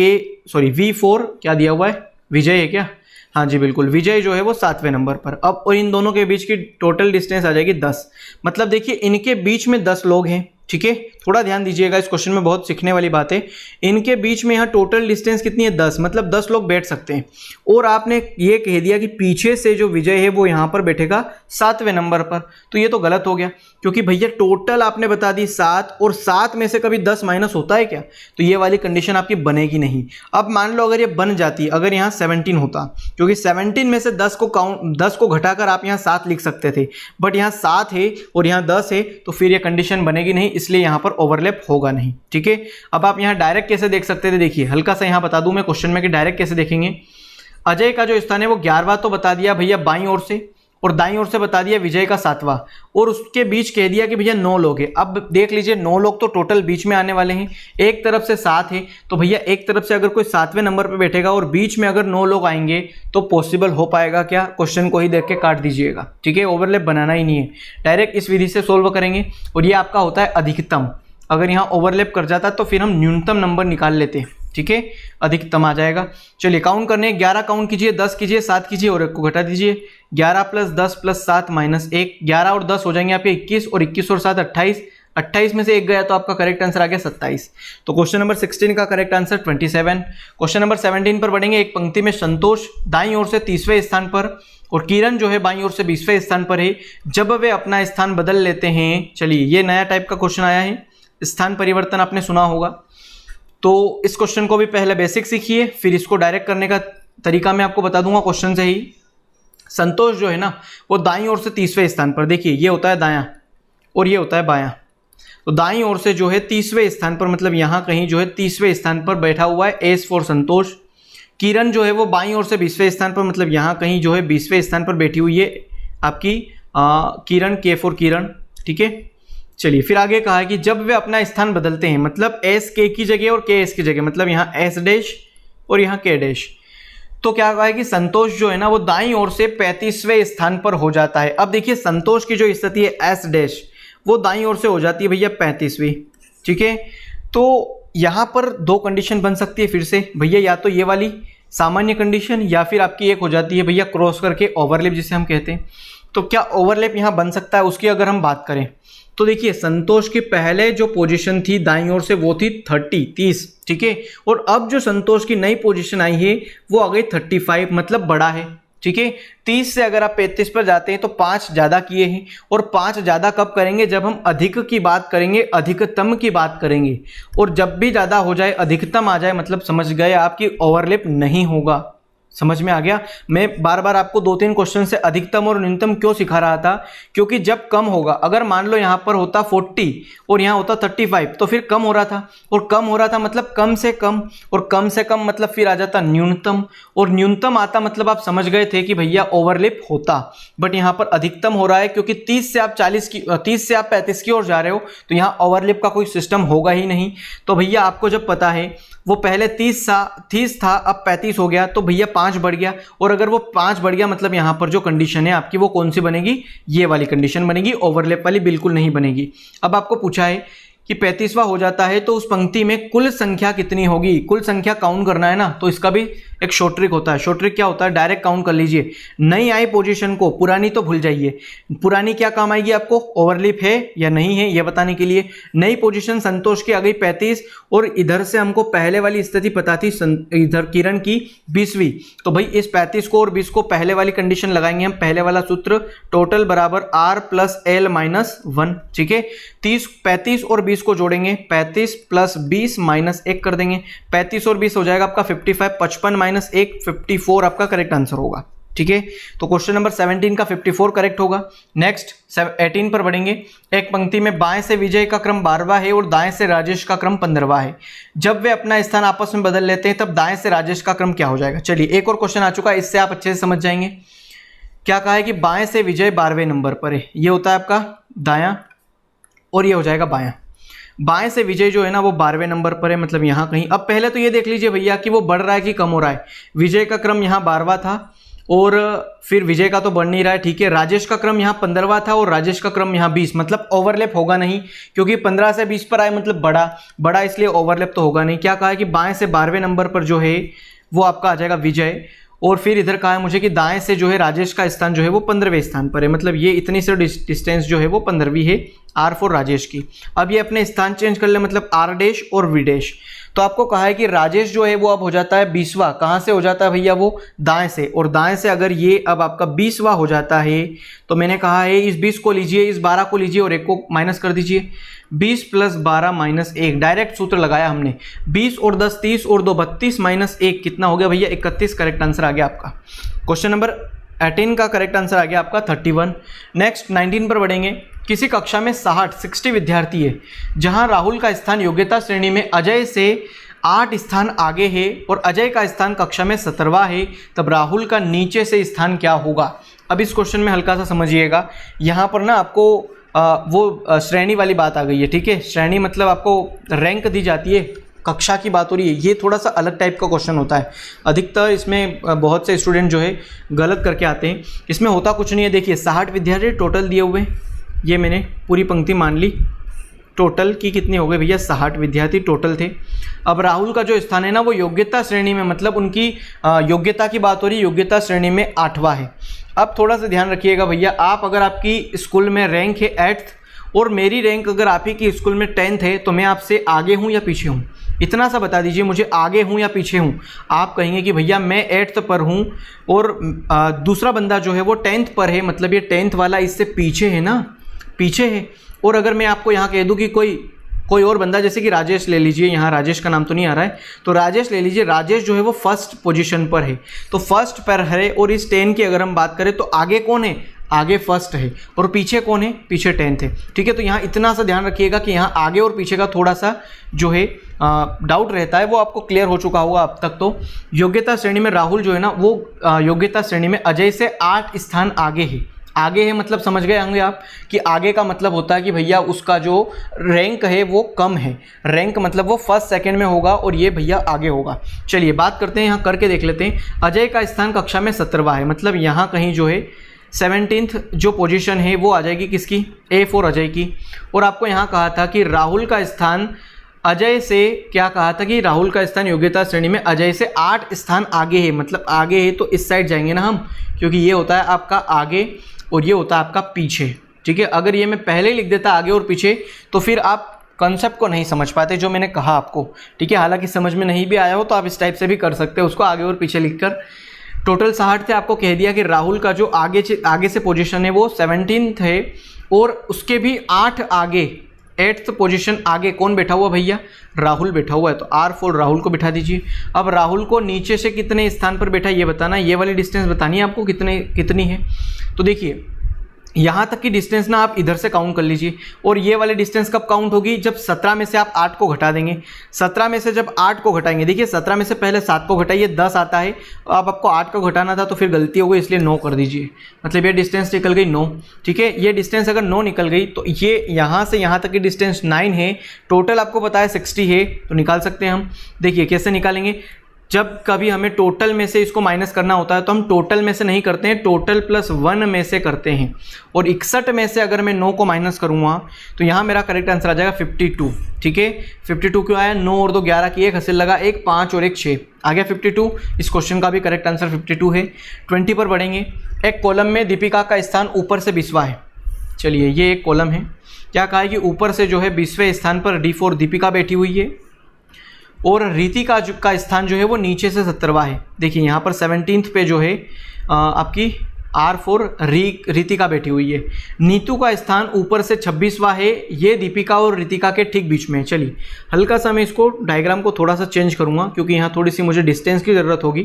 वी फॉर क्या दिया हुआ है, विजय है क्या, हाँ जी बिल्कुल, विजय जो है वो 7वें नंबर पर। अब और इन दोनों के बीच की टोटल डिस्टेंस आ जाएगी 10, मतलब देखिए इनके बीच में 10 लोग हैं, ठीक है। थोड़ा ध्यान दीजिएगा, इस क्वेश्चन में बहुत सीखने वाली बात है। इनके बीच में यहाँ टोटल डिस्टेंस कितनी है, 10, मतलब 10 लोग बैठ सकते हैं। और आपने ये कह दिया कि पीछे से जो विजय है वो यहाँ पर बैठेगा 7वें नंबर पर, तो ये तो गलत हो गया, क्योंकि भैया टोटल आपने बता दी 7, और 7 में से कभी 10 माइनस होता है क्या, तो ये वाली कंडीशन आपकी बनेगी नहीं। अब मान लो अगर ये बन जाती, अगर यहाँ 17 होता, क्योंकि 17 में से 10 को घटाकर आप यहाँ 7 लिख सकते थे, बट यहाँ 7 है और यहाँ 10 है, तो फिर ये कंडीशन बनेगी नहीं, इसलिए यहाँ पर ओवरलैप होगा नहीं, ठीक है। अब आप यहाँ डायरेक्ट कैसे देख सकते थे, देखिए हल्का सा यहाँ बता दूं मैं क्वेश्चन में कि डायरेक्ट कैसे देखेंगे। अजय का जो स्थान है वो 11वां तो बता दिया भैया बाईं ओर से, और दाईं ओर से बता दिया विजय का 7वां, और उसके बीच कह दिया कि भैया 9 लोग हैं। अब देख लीजिए 9 लोग तो टोटल बीच में आने वाले हैं, एक तरफ से 7 है, तो भैया एक तरफ से अगर कोई 7वें नंबर पर बैठेगा और बीच में अगर 9 लोग आएंगे तो पॉसिबल हो पाएगा क्या, क्वेश्चन को ही देख के काट दीजिएगा, ठीक है। ओवरलैप बनाना ही नहीं है, डायरेक्ट इस विधि से सोल्व करेंगे, और ये आपका होता है अधिकतम। अगर यहाँ ओवरलैप कर जाता तो फिर हम न्यूनतम नंबर निकाल लेते, ठीक है, अधिकतम आ जाएगा। चलिए काउंट करने, 11 काउंट कीजिए, 10 कीजिए, 7 कीजिए और 1 को घटा दीजिए। 11 + 10 + 7 - 1, 11 और 10 हो जाएंगे आपके 21, और 21 और 7 28, 28 में से 1 गया तो आपका करेक्ट आंसर आ गया 27। तो क्वेश्चन नंबर 16 का करेक्ट आंसर 27। क्वेश्चन नंबर 17 पर बढ़ेंगे। एक पंक्ति में संतोष दाईं ओर से 30वें स्थान पर और किरण जो है बाईं ओर से 20वें स्थान पर है, जब वे अपना स्थान बदल लेते हैं। चलिए ये नया टाइप का क्वेश्चन आया है, स्थान परिवर्तन आपने सुना होगा, तो इस क्वेश्चन को भी पहले बेसिक सीखिए, फिर इसको डायरेक्ट करने का तरीका मैं आपको बता दूंगा क्वेश्चन से ही। संतोष जो है ना वो दाईं ओर से 30वें स्थान पर, देखिए ये होता है दायां और ये होता है बायां, तो दाईं ओर से जो है 30वें स्थान पर, मतलब यहाँ कहीं जो है 30वें स्थान पर बैठा हुआ है, एस फॉर संतोष। किरण जो है वो बाईं ओर से 20वें स्थान पर, मतलब यहाँ कहीं जो है 20वें स्थान पर बैठी हुई है आपकी किरण, के फॉर किरण, ठीक है। चलिए फिर आगे कहा है कि जब वे अपना स्थान बदलते हैं, मतलब एस के की जगह और के एस की जगह, मतलब यहाँ एस डैश और यहाँ के डैश, तो क्या कहा है कि संतोष जो है ना वो दाईं ओर से 35वें स्थान पर हो जाता है। अब देखिए संतोष की जो स्थिति है एस डैश वो दाईं ओर से हो जाती है भैया 35वीं, ठीक है। तो यहाँ पर 2 कंडीशन बन सकती है फिर से भैया, या तो ये वाली सामान्य कंडीशन, या फिर आपकी एक हो जाती है भैया क्रॉस करके ओवरलैप जिसे हम कहते हैं। तो क्या ओवरलैप यहाँ बन सकता है, उसकी अगर हम बात करें तो देखिए संतोष की पहले जो पोजीशन थी दाईं ओर से वो थी 30, ठीक है, और अब जो संतोष की नई पोजीशन आई है वो आ गई 35, मतलब बड़ा है, ठीक है। 30 से अगर आप 35 पर जाते हैं तो 5 ज़्यादा किए हैं, और 5 ज़्यादा कब करेंगे, जब हम अधिक की बात करेंगे, अधिकतम की बात करेंगे, और जब भी ज़्यादा हो जाए अधिकतम आ जाए, मतलब समझ गए आपकी ओवरलैप नहीं होगा, समझ में आ गया। मैं बार बार आपको 2-3 क्वेश्चन से अधिकतम और न्यूनतम क्यों सिखा रहा था, क्योंकि जब कम होगा, अगर मान लो यहाँ पर होता 40 और यहाँ होता 35 तो फिर कम हो रहा था, और कम हो रहा था मतलब कम से कम, और कम से कम मतलब फिर आ जाता न्यूनतम, और न्यूनतम आता मतलब आप समझ गए थे कि भैया ओवरलैप होता। बट यहाँ पर अधिकतम हो रहा है क्योंकि 30 से आप 35 की ओर जा रहे हो, तो यहाँ ओवरलैप का कोई सिस्टम होगा ही नहीं। तो भैया आपको जब पता है वो पहले 30 था, अब 35 हो गया, तो भैया 5 बढ़ गया, और अगर वो 5 बढ़ गया मतलब यहाँ पर जो कंडीशन है आपकी वो कौन सी बनेगी, ये वाली कंडीशन बनेगी, ओवरलैप वाली बिल्कुल नहीं बनेगी। अब आपको पूछा है कि 35वां हो जाता है तो उस पंक्ति में कुल संख्या कितनी होगी, कुल संख्या काउंट करना है ना, तो इसका भी एक शॉर्ट ट्रिक होता है। शॉर्ट ट्रिक क्या होता है, डायरेक्ट काउंट कर लीजिए, नई आई पोजीशन को, पुरानी तो भूल जाइए, पुरानी क्या काम आएगी आपको, ओवरलैप है या नहीं है ये बताने के लिए। नई पोजीशन संतोष की आ गई 35, और इधर से हमको पहले वाली स्थिति पता थी इधर किरण की 20वीं, तो भाई इस 35 को और 20 को पहले वाली कंडीशन लगाएंगे हम, पहले वाला सूत्र, टोटल बराबर R + L - 1, ठीक है। 35 और 20 को जोड़ेंगे, 35 + 20 - 1 कर देंगे, 35 और 20 हो जाएगा आपका 55, 55 - 1 54 आपका करेक्ट आंसर होगा, ठीक है। तो क्वेश्चन नंबर 17 का 54 करेक्ट होगा। नेक्स्ट 18 पर बढ़ेंगे। एक पंक्ति में बाएं से विजय का क्रम 12वां है और दाएं से राजेश का क्रम 15वां है। जब वे अपना स्थान आपस में बदल लेते हैं तब दाएं से राजेश का क्रम क्या हो जाएगा। चलिए एक और क्वेश्चन आ चुका है, इससे आप अच्छे से समझ जाएंगे। क्या कहा है कि बाएं से विजय 12वें नंबर पर है, ये होता है आपका दायां और ये हो जाएगा बायां। बाएं से विजय जो है ना वो 12वें नंबर पर है, मतलब यहाँ कहीं। अब पहले तो ये देख लीजिए भैया कि वो बढ़ रहा है कि कम हो रहा है। विजय का क्रम यहाँ 12वां था और फिर विजय का तो बढ़ नहीं रहा है, ठीक है। राजेश का क्रम यहाँ 15वां था और राजेश का क्रम यहाँ 20, मतलब ओवरलैप होगा नहीं, क्योंकि 15 से 20 पर आए मतलब बड़ा, इसलिए ओवरलैप तो होगा नहीं। क्या कहा है कि बाएं से 12वें नंबर पर जो है वो आपका आ जाएगा विजय, और फिर इधर कहा है मुझे कि दाएं से जो है राजेश का स्थान जो है वो 15वें स्थान पर है, मतलब ये इतनी से डिस्टेंस जो है वो 15वीं है, R फॉर राजेश की। अब ये अपने स्थान चेंज कर ले, मतलब R' और V'। तो आपको कहा है कि राजेश जो है वो अब हो जाता है 20वां। कहाँ से हो जाता है भैया, वो दाएं से, और दाएं से अगर ये अब आपका 20वां हो जाता है तो मैंने कहा है इस 20 को लीजिए, इस 12 को लीजिए और 1 को माइनस कर दीजिए। 20 + 12 - 1, डायरेक्ट सूत्र लगाया हमने। 20 और 10 30 और 2 32 - 1 कितना हो गया भैया 31, करेक्ट आंसर आ गया आपका। क्वेश्चन नंबर 18 का करेक्ट आंसर आ गया आपका 31। नेक्स्ट 19 पर बढ़ेंगे। किसी कक्षा में 60 विद्यार्थी है, जहां राहुल का स्थान योग्यता श्रेणी में अजय से 8 स्थान आगे है और अजय का स्थान कक्षा में 17वां है, तब राहुल का नीचे से स्थान क्या होगा। अब इस क्वेश्चन में हल्का सा समझिएगा, यहाँ पर ना आपको वो श्रेणी वाली बात आ गई है, ठीक है। श्रेणी मतलब आपको रैंक दी जाती है, कक्षा की बात हो रही है। ये थोड़ा सा अलग टाइप का क्वेश्चन होता है, अधिकतर इसमें बहुत से स्टूडेंट जो है गलत करके आते हैं। इसमें होता कुछ नहीं है, देखिए 60 विद्यार्थी टोटल दिए हुए, ये मैंने पूरी पंक्ति मान ली, टोटल की कितनी हो गई भैया 60 विद्यार्थी टोटल थे। अब राहुल का जो स्थान है ना वो योग्यता श्रेणी में, मतलब उनकी योग्यता की बात हो रही है, योग्यता श्रेणी में 8वां है। अब थोड़ा सा ध्यान रखिएगा भैया, आप अगर आपकी स्कूल में रैंक है 8th और मेरी रैंक अगर आप ही की स्कूल में 10th है, तो मैं आपसे आगे हूँ या पीछे हूँ, इतना सा बता दीजिए मुझे, आगे हूँ या पीछे हूँ। आप कहेंगे कि भैया मैं 8th पर हूँ और दूसरा बंदा जो है वो 10th पर है, मतलब ये 10th वाला इससे पीछे है ना, पीछे है। और अगर मैं आपको यहाँ कह दूँ कि कोई और बंदा, जैसे कि राजेश ले लीजिए, यहाँ राजेश का नाम तो नहीं आ रहा है, तो राजेश ले लीजिए, राजेश जो है वो फर्स्ट पोजीशन पर है, तो फर्स्ट पर है। और इस 10 की अगर हम बात करें तो आगे कौन है, आगे फर्स्ट है, और पीछे कौन है, पीछे 10th है, ठीक है। तो यहाँ इतना सा ध्यान रखिएगा कि यहाँ आगे और पीछे का थोड़ा सा जो है डाउट रहता है, वो आपको क्लियर हो चुका होगा अब तक। तो योग्यता श्रेणी में राहुल जो है ना वो योग्यता श्रेणी में अजय से 8 स्थान आगे है, मतलब समझ गए होंगे आप कि आगे का मतलब होता है कि भैया उसका जो रैंक है वो कम है, रैंक मतलब वो फर्स्ट सेकंड में होगा और ये भैया आगे होगा। चलिए बात करते हैं, यहाँ करके देख लेते हैं। अजय का स्थान कक्षा में 17वां है, मतलब यहाँ कहीं जो है 17th जो पोजीशन है वो आ जाएगी किसकी, A फॉर अजय की। और आपको यहाँ कहा था कि राहुल का स्थान अजय से, क्या कहा था कि राहुल का स्थान योग्यता श्रेणी में अजय से 8 स्थान आगे है, मतलब आगे है तो इस साइड जाएंगे ना हम, क्योंकि ये होता है आपका आगे और ये होता है आपका पीछे, ठीक है। अगर ये मैं पहले ही लिख देता आगे और पीछे तो फिर आप कॉन्सेप्ट को नहीं समझ पाते जो मैंने कहा आपको, ठीक है। हालांकि समझ में नहीं भी आया हो तो आप इस टाइप से भी कर सकते हो उसको, आगे और पीछे लिखकर। टोटल 60 थे, आपको कह दिया कि राहुल का जो आगे से पोजीशन है वो 17th है और उसके भी 8 आगे 8th पोजीशन आगे कौन बैठा हुआ भैया, राहुल बैठा हुआ है, तो R4 राहुल को बिठा दीजिए। अब राहुल को नीचे से कितने स्थान पर बैठा ये बताना, ये वाली डिस्टेंस बतानी है आपको कितनी है। तो देखिए यहाँ तक की डिस्टेंस ना आप इधर से काउंट कर लीजिए, और ये वाली डिस्टेंस कब काउंट होगी, जब 17 में से आप 8 को घटा देंगे। 17 में से जब 8 को घटाएंगे, देखिए 17 में से पहले 7 को घटाइए 10 आता है, अब आपको 8 को घटाना था तो फिर गलती हो गई, इसलिए 9 कर दीजिए, मतलब ये डिस्टेंस निकल गई 9। ठीक है, ये डिस्टेंस अगर 9 निकल गई तो ये यहाँ से यहाँ तक की डिस्टेंस 9 है, टोटल आपको पता है 60 है, तो निकाल सकते हैं हम। देखिए कैसे निकालेंगे, जब कभी हमें टोटल में से इसको माइनस करना होता है तो हम टोटल में से नहीं करते हैं, टोटल प्लस 1 में से करते हैं। और 61 में से अगर मैं 9 को माइनस करूँगा तो यहाँ मेरा करेक्ट आंसर आ जाएगा 52। ठीक है, 52 क्यों आया, 9 और 2 11 की 1 हासिल लगा, 1 5 और 1 6 आ गया 52। इस क्वेश्चन का भी करेक्ट आंसर 52 है। 20 पर बढ़ेंगे। एक कॉलम में दीपिका का स्थान ऊपर से 20वां है। चलिए ये एक कॉलम है, क्या कहा है कि ऊपर से जो है 20वें स्थान पर D4 दीपिका बैठी हुई है, और रीतिका का स्थान जो है वो नीचे से 17वां है। देखिए यहाँ पर 17th पे जो है आपकी R4 रीतिका बैठी हुई है। नीतू का स्थान ऊपर से 26वां है, ये दीपिका और रीतिका के ठीक बीच में है। चलिए हल्का सा मैं इसको डायग्राम को थोड़ा सा चेंज करूँगा, क्योंकि यहाँ थोड़ी सी मुझे डिस्टेंस की ज़रूरत होगी।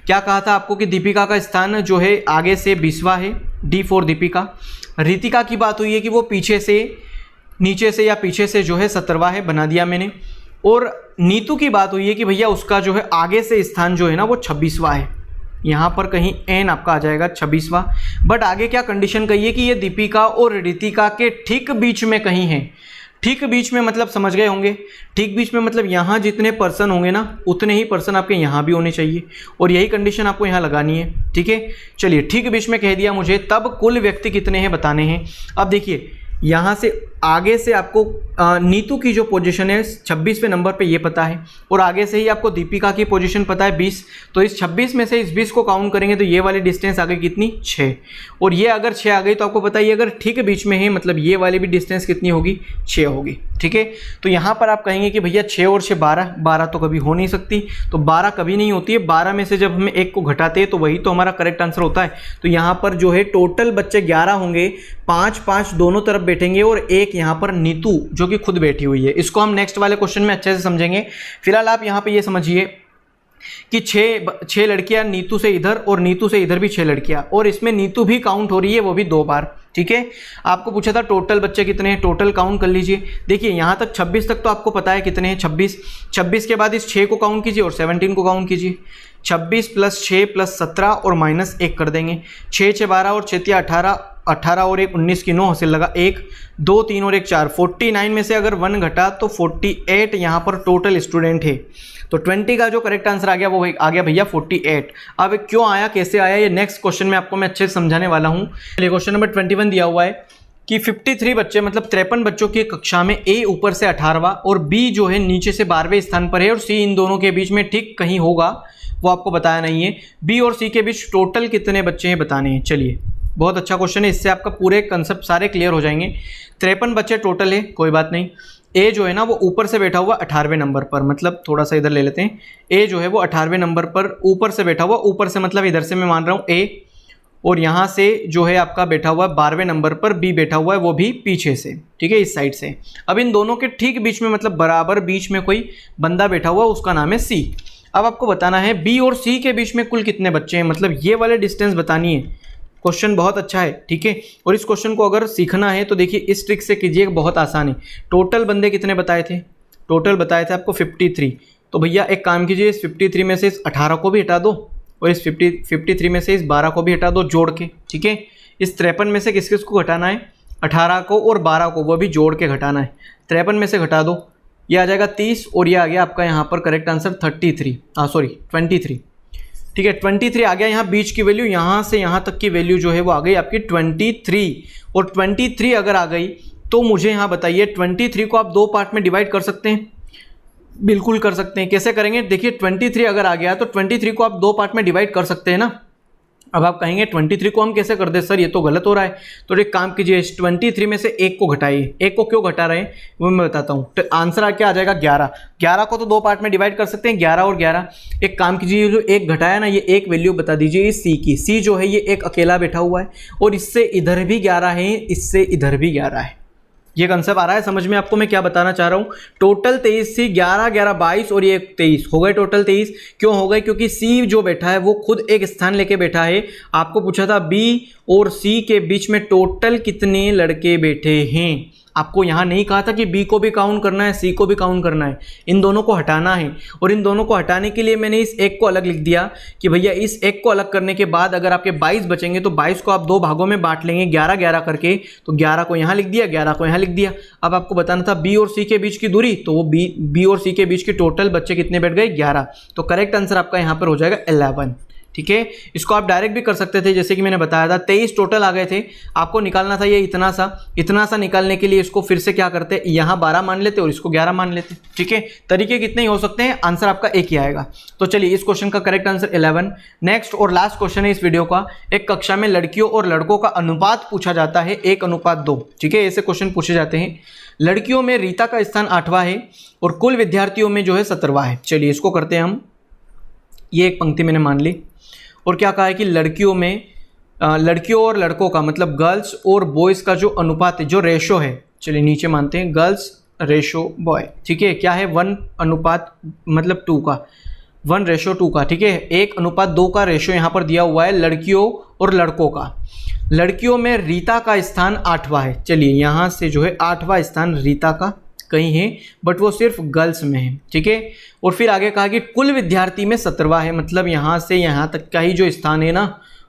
क्या कहा था आपको कि दीपिका का स्थान जो है आगे से 20वां है, D4 दीपिका। रीतिका की बात हुई है कि वो पीछे से, नीचे से या पीछे से जो है 17वां है, बना दिया मैंने। और नीतू की बात हुई है कि भैया उसका जो है आगे से स्थान जो है ना वो 26वां है, यहाँ पर कहीं N आपका आ जाएगा 26वां। बट आगे क्या कंडीशन कही है कि ये दीपिका और रीतिका के ठीक बीच में कहीं है। ठीक बीच में मतलब समझ गए होंगे, ठीक बीच में मतलब यहाँ जितने पर्सन होंगे ना उतने ही पर्सन आपके यहाँ भी होने चाहिए, और यही कंडीशन आपको यहाँ लगानी है। ठीक है, चलिए ठीक बीच में कह दिया मुझे, तब कुल व्यक्ति कितने हैं बताने हैं। अब देखिए यहाँ से आगे से आपको नीतू की जो पोजीशन है 26वें नंबर पे ये पता है, और आगे से ही आपको दीपिका की पोजीशन पता है 20। तो इस 26 में से इस 20 को काउंट करेंगे तो ये वाली डिस्टेंस आ गई कितनी, 6। और ये अगर 6 आ गई तो आपको पता है ये अगर ठीक बीच में है मतलब ये वाली भी डिस्टेंस कितनी होगी, 6 होगी। ठीक है, तो यहाँ पर आप कहेंगे कि भैया 6 और 6 12, 12 तो कभी हो नहीं सकती, तो 12 कभी नहीं होती है। 12 में से जब हमें 1 को घटाते हैं तो वही तो हमारा करेक्ट आंसर होता है। तो यहाँ पर जो है टोटल बच्चे 11 होंगे, 5 5 दोनों तरफ बैठेंगे, और एक यहाँ पर नीतू जो कि खुद बैठी हुई है। इसको हम नेक्स्ट वाले क्वेश्चन में अच्छे से समझेंगे। फिलहाल आप यहाँ पे ये समझिए कि 6 लड़कियां नीतू से इधर और नीतू से इधर भी 6 लड़कियां, और इसमें नीतू भी काउंट हो रही है, वो भी 2 बार। ठीक है, आपको पूछा था टोटल बच्चे कितने हैं, टोटल काउंट कर लीजिए। देखिए यहाँ तक 26 तक तो आपको पता है कितने हैं, 26 के बाद इस 6 को काउंट कीजिए और 17 को काउंट कीजिए। 26 + 6 + 17 और -1 कर देंगे। 6 6 12 और 6 18, 18 और 1 19 की 9 हासिल लगा, 1 2 3 और 1 4। 49 में से अगर 1 घटा तो 48 यहाँ पर टोटल स्टूडेंट है। तो 20 का जो करेक्ट आंसर आ गया वो आ गया भैया 48। अब क्यों आया, कैसे आया, ये नेक्स्ट क्वेश्चन में आपको मैं अच्छे से समझाने वाला हूँ। चलिए क्वेश्चन नंबर 21 दिया हुआ है कि 53 बच्चे मतलब 53 बच्चों की कक्षा में A ऊपर से 18वां और B जो है नीचे से 12वें स्थान पर है, और C इन दोनों के बीच में ठीक कहीं होगा, वो आपको बताया नहीं है। B और C के बीच टोटल कितने बच्चे हैं बताने हैं। चलिए बहुत अच्छा क्वेश्चन है, इससे आपका पूरे कंसेप्ट सारे क्लियर हो जाएंगे। 53 बच्चे टोटल है, कोई बात नहीं। ए जो है ना वो ऊपर से बैठा हुआ 18वें नंबर पर, मतलब थोड़ा सा इधर ले लेते हैं। ए जो है वो 18वें नंबर पर ऊपर से बैठा हुआ, ऊपर से मतलब इधर से मैं मान रहा हूँ ए, और यहाँ से जो है आपका बैठा हुआ 12वें नंबर पर बी बैठा हुआ है, वो भी पीछे से। ठीक है, इस साइड से। अब इन दोनों के ठीक बीच में मतलब बराबर बीच में कोई बंदा बैठा हुआ, उसका नाम है सी। अब आपको बताना है बी और सी के बीच में कुल कितने बच्चे हैं, मतलब ये वाले डिस्टेंस बतानी है। क्वेश्चन बहुत अच्छा है, ठीक है, और इस क्वेश्चन को अगर सीखना है तो देखिए इस ट्रिक से कीजिए, बहुत आसान है। टोटल बंदे कितने बताए थे, टोटल बताए थे आपको 53। तो भैया एक काम कीजिए, इस 53 में से इस 18 को भी हटा दो, और इस 53 में से इस 12 को भी हटा दो जोड़ के। ठीक है, इस 53 में से किस किस को घटाना है, 18 को और 12 को, वो भी जोड़ के घटाना है। 53 में से घटा दो, ये आ जाएगा 30, और ये आ गया आपका यहाँ पर करेक्ट आंसर 23। ठीक है, 23 आ गया। यहाँ बीच की वैल्यू, यहाँ से यहाँ तक की वैल्यू जो है वो आ गई आपकी 23, और 23 अगर आ गई तो मुझे यहाँ बताइए 23 को आप 2 पार्ट में डिवाइड कर सकते हैं, बिल्कुल कर सकते हैं। कैसे करेंगे, देखिए 23 अगर आ गया तो 23 को आप 2 पार्ट में डिवाइड कर सकते हैं ना। अब आप कहेंगे 23 को हम कैसे कर दे सर, ये तो गलत हो रहा है। तो एक काम कीजिए, 23 में से 1 को घटाइए। 1 को क्यों घटा रहे हैं वो मैं बताता हूँ। तो आंसर क्या आ जाएगा 11। 11 को तो 2 पार्ट में डिवाइड कर सकते हैं, 11 और 11। एक काम कीजिए, जो 1 घटाया ना, ये एक वैल्यू बता दीजिए इस सी की। सी जो है ये एक अकेला बैठा हुआ है, और इससे इधर भी 11 है, इससे इधर भी 11 है। ये कंसेप्ट आ रहा है समझ में आपको मैं क्या बताना चाह रहा हूँ। टोटल 23 थी, 11 11 22 और ये 23 हो गए टोटल 23। क्यों हो गए? क्योंकि सी जो बैठा है वो खुद एक स्थान लेके बैठा है। आपको पूछा था बी और सी के बीच में टोटल कितने लड़के बैठे हैं। आपको यहाँ नहीं कहा था कि बी को भी काउंट करना है, सी को भी काउंट करना है, इन दोनों को हटाना है। और इन दोनों को हटाने के लिए मैंने इस एक को अलग लिख दिया कि भैया इस एक को अलग करने के बाद अगर आपके 22 बचेंगे तो 22 को आप दो भागों में बांट लेंगे 11 11 करके। तो 11 को यहाँ लिख दिया, 11 को यहाँ लिख दिया। अब आपको बताना था बी और सी के बीच की दूरी, तो वो बी और सी के बीच के टोटल बच्चे कितने बैठ गए? 11। तो करेक्ट आंसर आपका यहाँ पर हो जाएगा 11। ठीक है, इसको आप डायरेक्ट भी कर सकते थे, जैसे कि मैंने बताया था 23 टोटल आ गए थे, आपको निकालना था ये इतना सा निकालने के लिए इसको फिर से क्या करते, यहाँ 12 मान लेते और इसको 11 मान लेते। ठीक है, तरीके कितने ही हो सकते हैं, आंसर आपका एक ही आएगा। तो चलिए इस क्वेश्चन का करेक्ट आंसर 11। नेक्स्ट और लास्ट क्वेश्चन है इस वीडियो का। एक कक्षा में लड़कियों और लड़कों का अनुपात पूछा जाता है 1:2। ठीक है, ऐसे क्वेश्चन पूछे जाते हैं। लड़कियों में रीता का स्थान 8वां है और कुल विद्यार्थियों में जो है 17वां है। चलिए इसको करते हैं हम, ये एक पंक्ति मैंने मान ली। और क्या कहा है कि लड़कियों और लड़कों का मतलब गर्ल्स और बॉयज़ का जो अनुपात है, जो रेशो है, चलिए नीचे मानते हैं गर्ल्स रेशो बॉय। ठीक है, क्या है 1:2 मतलब 2 का 1:2 का। ठीक है, 1:2 का रेशो यहाँ पर दिया हुआ है लड़कियों और लड़कों का। लड़कियों में रीता का स्थान 8वां है। चलिए यहाँ से जो है 8वां स्थान रीता का कहीं है, बट वो सिर्फ गर्ल्स में है। ठीक है, और फिर आगे कहा कि कुल विद्यार्थी में 17वां है, मतलब यहाँ से यहाँ तक का ही जो स्थान है ना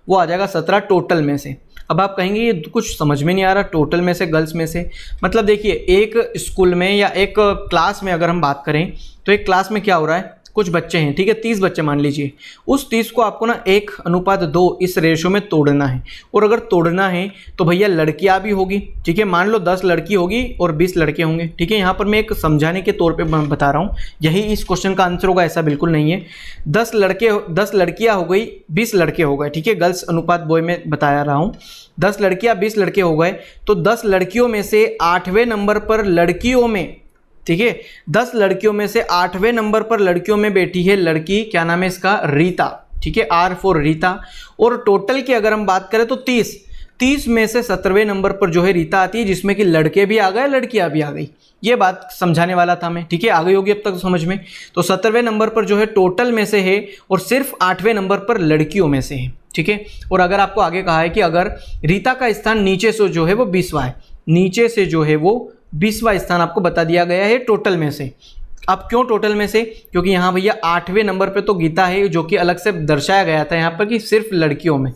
वो आ जाएगा 17 टोटल में से। अब आप कहेंगे ये कुछ समझ में नहीं आ रहा, टोटल में से गर्ल्स में से मतलब देखिए एक स्कूल में या एक क्लास में अगर हम बात करें तो एक क्लास में क्या हो रहा है, कुछ बच्चे हैं। ठीक है, 30 बच्चे मान लीजिए। उस 30 को आपको ना 1:2 इस रेशो में तोड़ना है। और अगर तोड़ना है तो भैया लड़कियां भी होगी। ठीक है, मान लो 10 लड़की होगी और 20 लड़के होंगे। ठीक है, यहाँ पर मैं एक समझाने के तौर पे बता रहा हूँ, यही इस क्वेश्चन का आंसर होगा, ऐसा बिल्कुल नहीं है। 10 लड़कियाँ हो गई, 20 लड़के हो गए। ठीक है, गर्ल्स अनुपात बॉय में बताया रहा हूँ। 10 लड़कियाँ 20 लड़के हो गए, तो 10 लड़कियों में से 8वें नंबर पर लड़कियों में, ठीक है, 10 लड़कियों में से 8वें नंबर पर लड़कियों में बैठी है लड़की, क्या नाम है इसका, रीता। ठीक है, R फॉर रीता। और टोटल की अगर हम बात करें तो 30 में से 17वें नंबर पर जो है रीता आती है, जिसमें कि लड़के भी आ गए लड़कियां भी आ गई। ये बात समझाने वाला था मैं। ठीक है, आ गई होगी अब तक समझ में। तो 17वें नंबर पर जो है टोटल में से है और सिर्फ 8वें नंबर पर लड़कियों में से है। ठीक है, और अगर आपको आगे कहा है कि अगर रीता का स्थान नीचे से जो है वो 20वां है, नीचे से जो है वो 20वां स्थान आपको बता दिया गया है टोटल में से। अब क्यों टोटल में से, क्योंकि यहाँ भैया 8वें नंबर पे तो गीता है, जो कि अलग से दर्शाया गया था यहाँ पर कि सिर्फ लड़कियों में,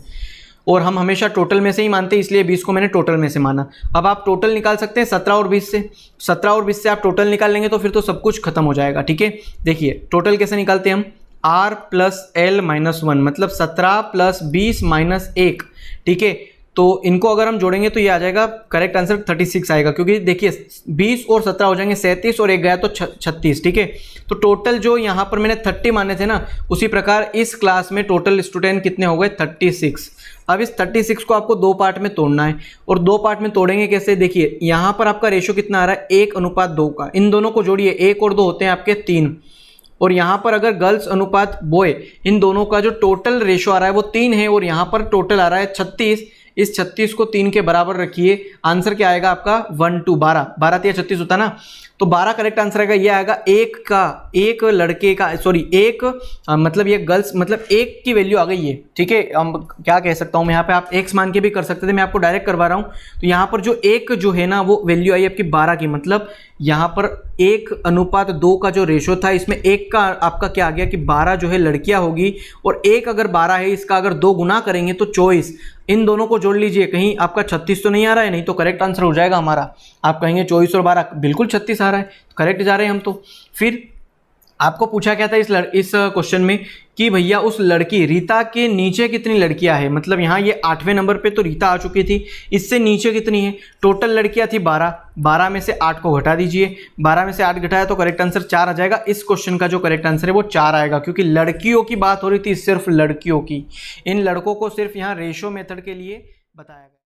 और हम हमेशा टोटल में से ही मानते हैं, इसलिए 20 को मैंने टोटल में से माना। अब आप टोटल निकाल सकते हैं 17 और 20 से। 17 और 20 से आप टोटल निकाल लेंगे तो फिर तो सब कुछ खत्म हो जाएगा। ठीक है, देखिए टोटल कैसे निकालते हैं हम, R + L - 1 मतलब 17 + 20 - 1। ठीक है, तो इनको अगर हम जोड़ेंगे तो ये आ जाएगा, करेक्ट आंसर 36 आएगा, क्योंकि देखिए 20 और 17 हो जाएंगे 37 और एक गया तो 36। ठीक है, तो टोटल जो यहाँ पर मैंने 30 माने थे ना, उसी प्रकार इस क्लास में टोटल स्टूडेंट कितने हो गए, 36। अब इस 36 को आपको 2 पार्ट में तोड़ना है, और 2 पार्ट में तोड़ेंगे कैसे, देखिए यहाँ पर आपका रेशो कितना आ रहा है, 1:2 का। इन दोनों को जोड़िए, 1 और 2 होते हैं आपके 3। और यहाँ पर अगर गर्ल्स अनुपात बॉय, इन दोनों का जो टोटल रेशो आ रहा है वो 3 है, और यहाँ पर टोटल आ रहा है 36। इस 36 को 3 के बराबर रखिए, आंसर क्या आएगा आपका 1 2 12 12 3 36 होता ना, तो 12 करेक्ट आंसर आएगा। ये आएगा एक लड़के का, सॉरी एक मतलब ये गर्ल्स मतलब एक की वैल्यू आ गई है। ठीक है, क्या कह सकता हूँ मैं यहाँ पे, आप एक्स मान के भी कर सकते थे, मैं आपको डायरेक्ट करवा रहा हूँ। तो यहाँ पर जो एक जो है ना वो वैल्यू आई आपकी 12 की, मतलब यहाँ पर 1:2 का जो रेशो था, इसमें एक का आपका क्या आ गया कि 12 जो है लड़कियां होगी, और एक अगर 12 है, इसका अगर 2 गुना करेंगे तो 24। इन दोनों को जोड़ लीजिए, कहीं आपका 36 तो नहीं आ रहा है, नहीं तो करेक्ट आंसर हो जाएगा हमारा। आप कहेंगे 24 और 12 बिल्कुल 36 आ रहा है, करेक्ट जा रहे हैं हम तो। फिर आपको पूछा क्या था इस क्वेश्चन में कि भैया उस लड़की रीता के नीचे कितनी लड़कियां हैं, मतलब यहाँ ये 8वें नंबर पे तो रीता आ चुकी थी, इससे नीचे कितनी है, टोटल लड़कियां थी 12। 12 में से 8 को घटा दीजिए, 12 में से 8 घटाया तो करेक्ट आंसर 4 आ जाएगा। इस क्वेश्चन का जो करेक्ट आंसर है वो 4 आएगा, क्योंकि लड़कियों की बात हो रही थी, सिर्फ लड़कियों की। इन लड़कों को सिर्फ यहाँ रेशो मेथड के लिए बताया गया।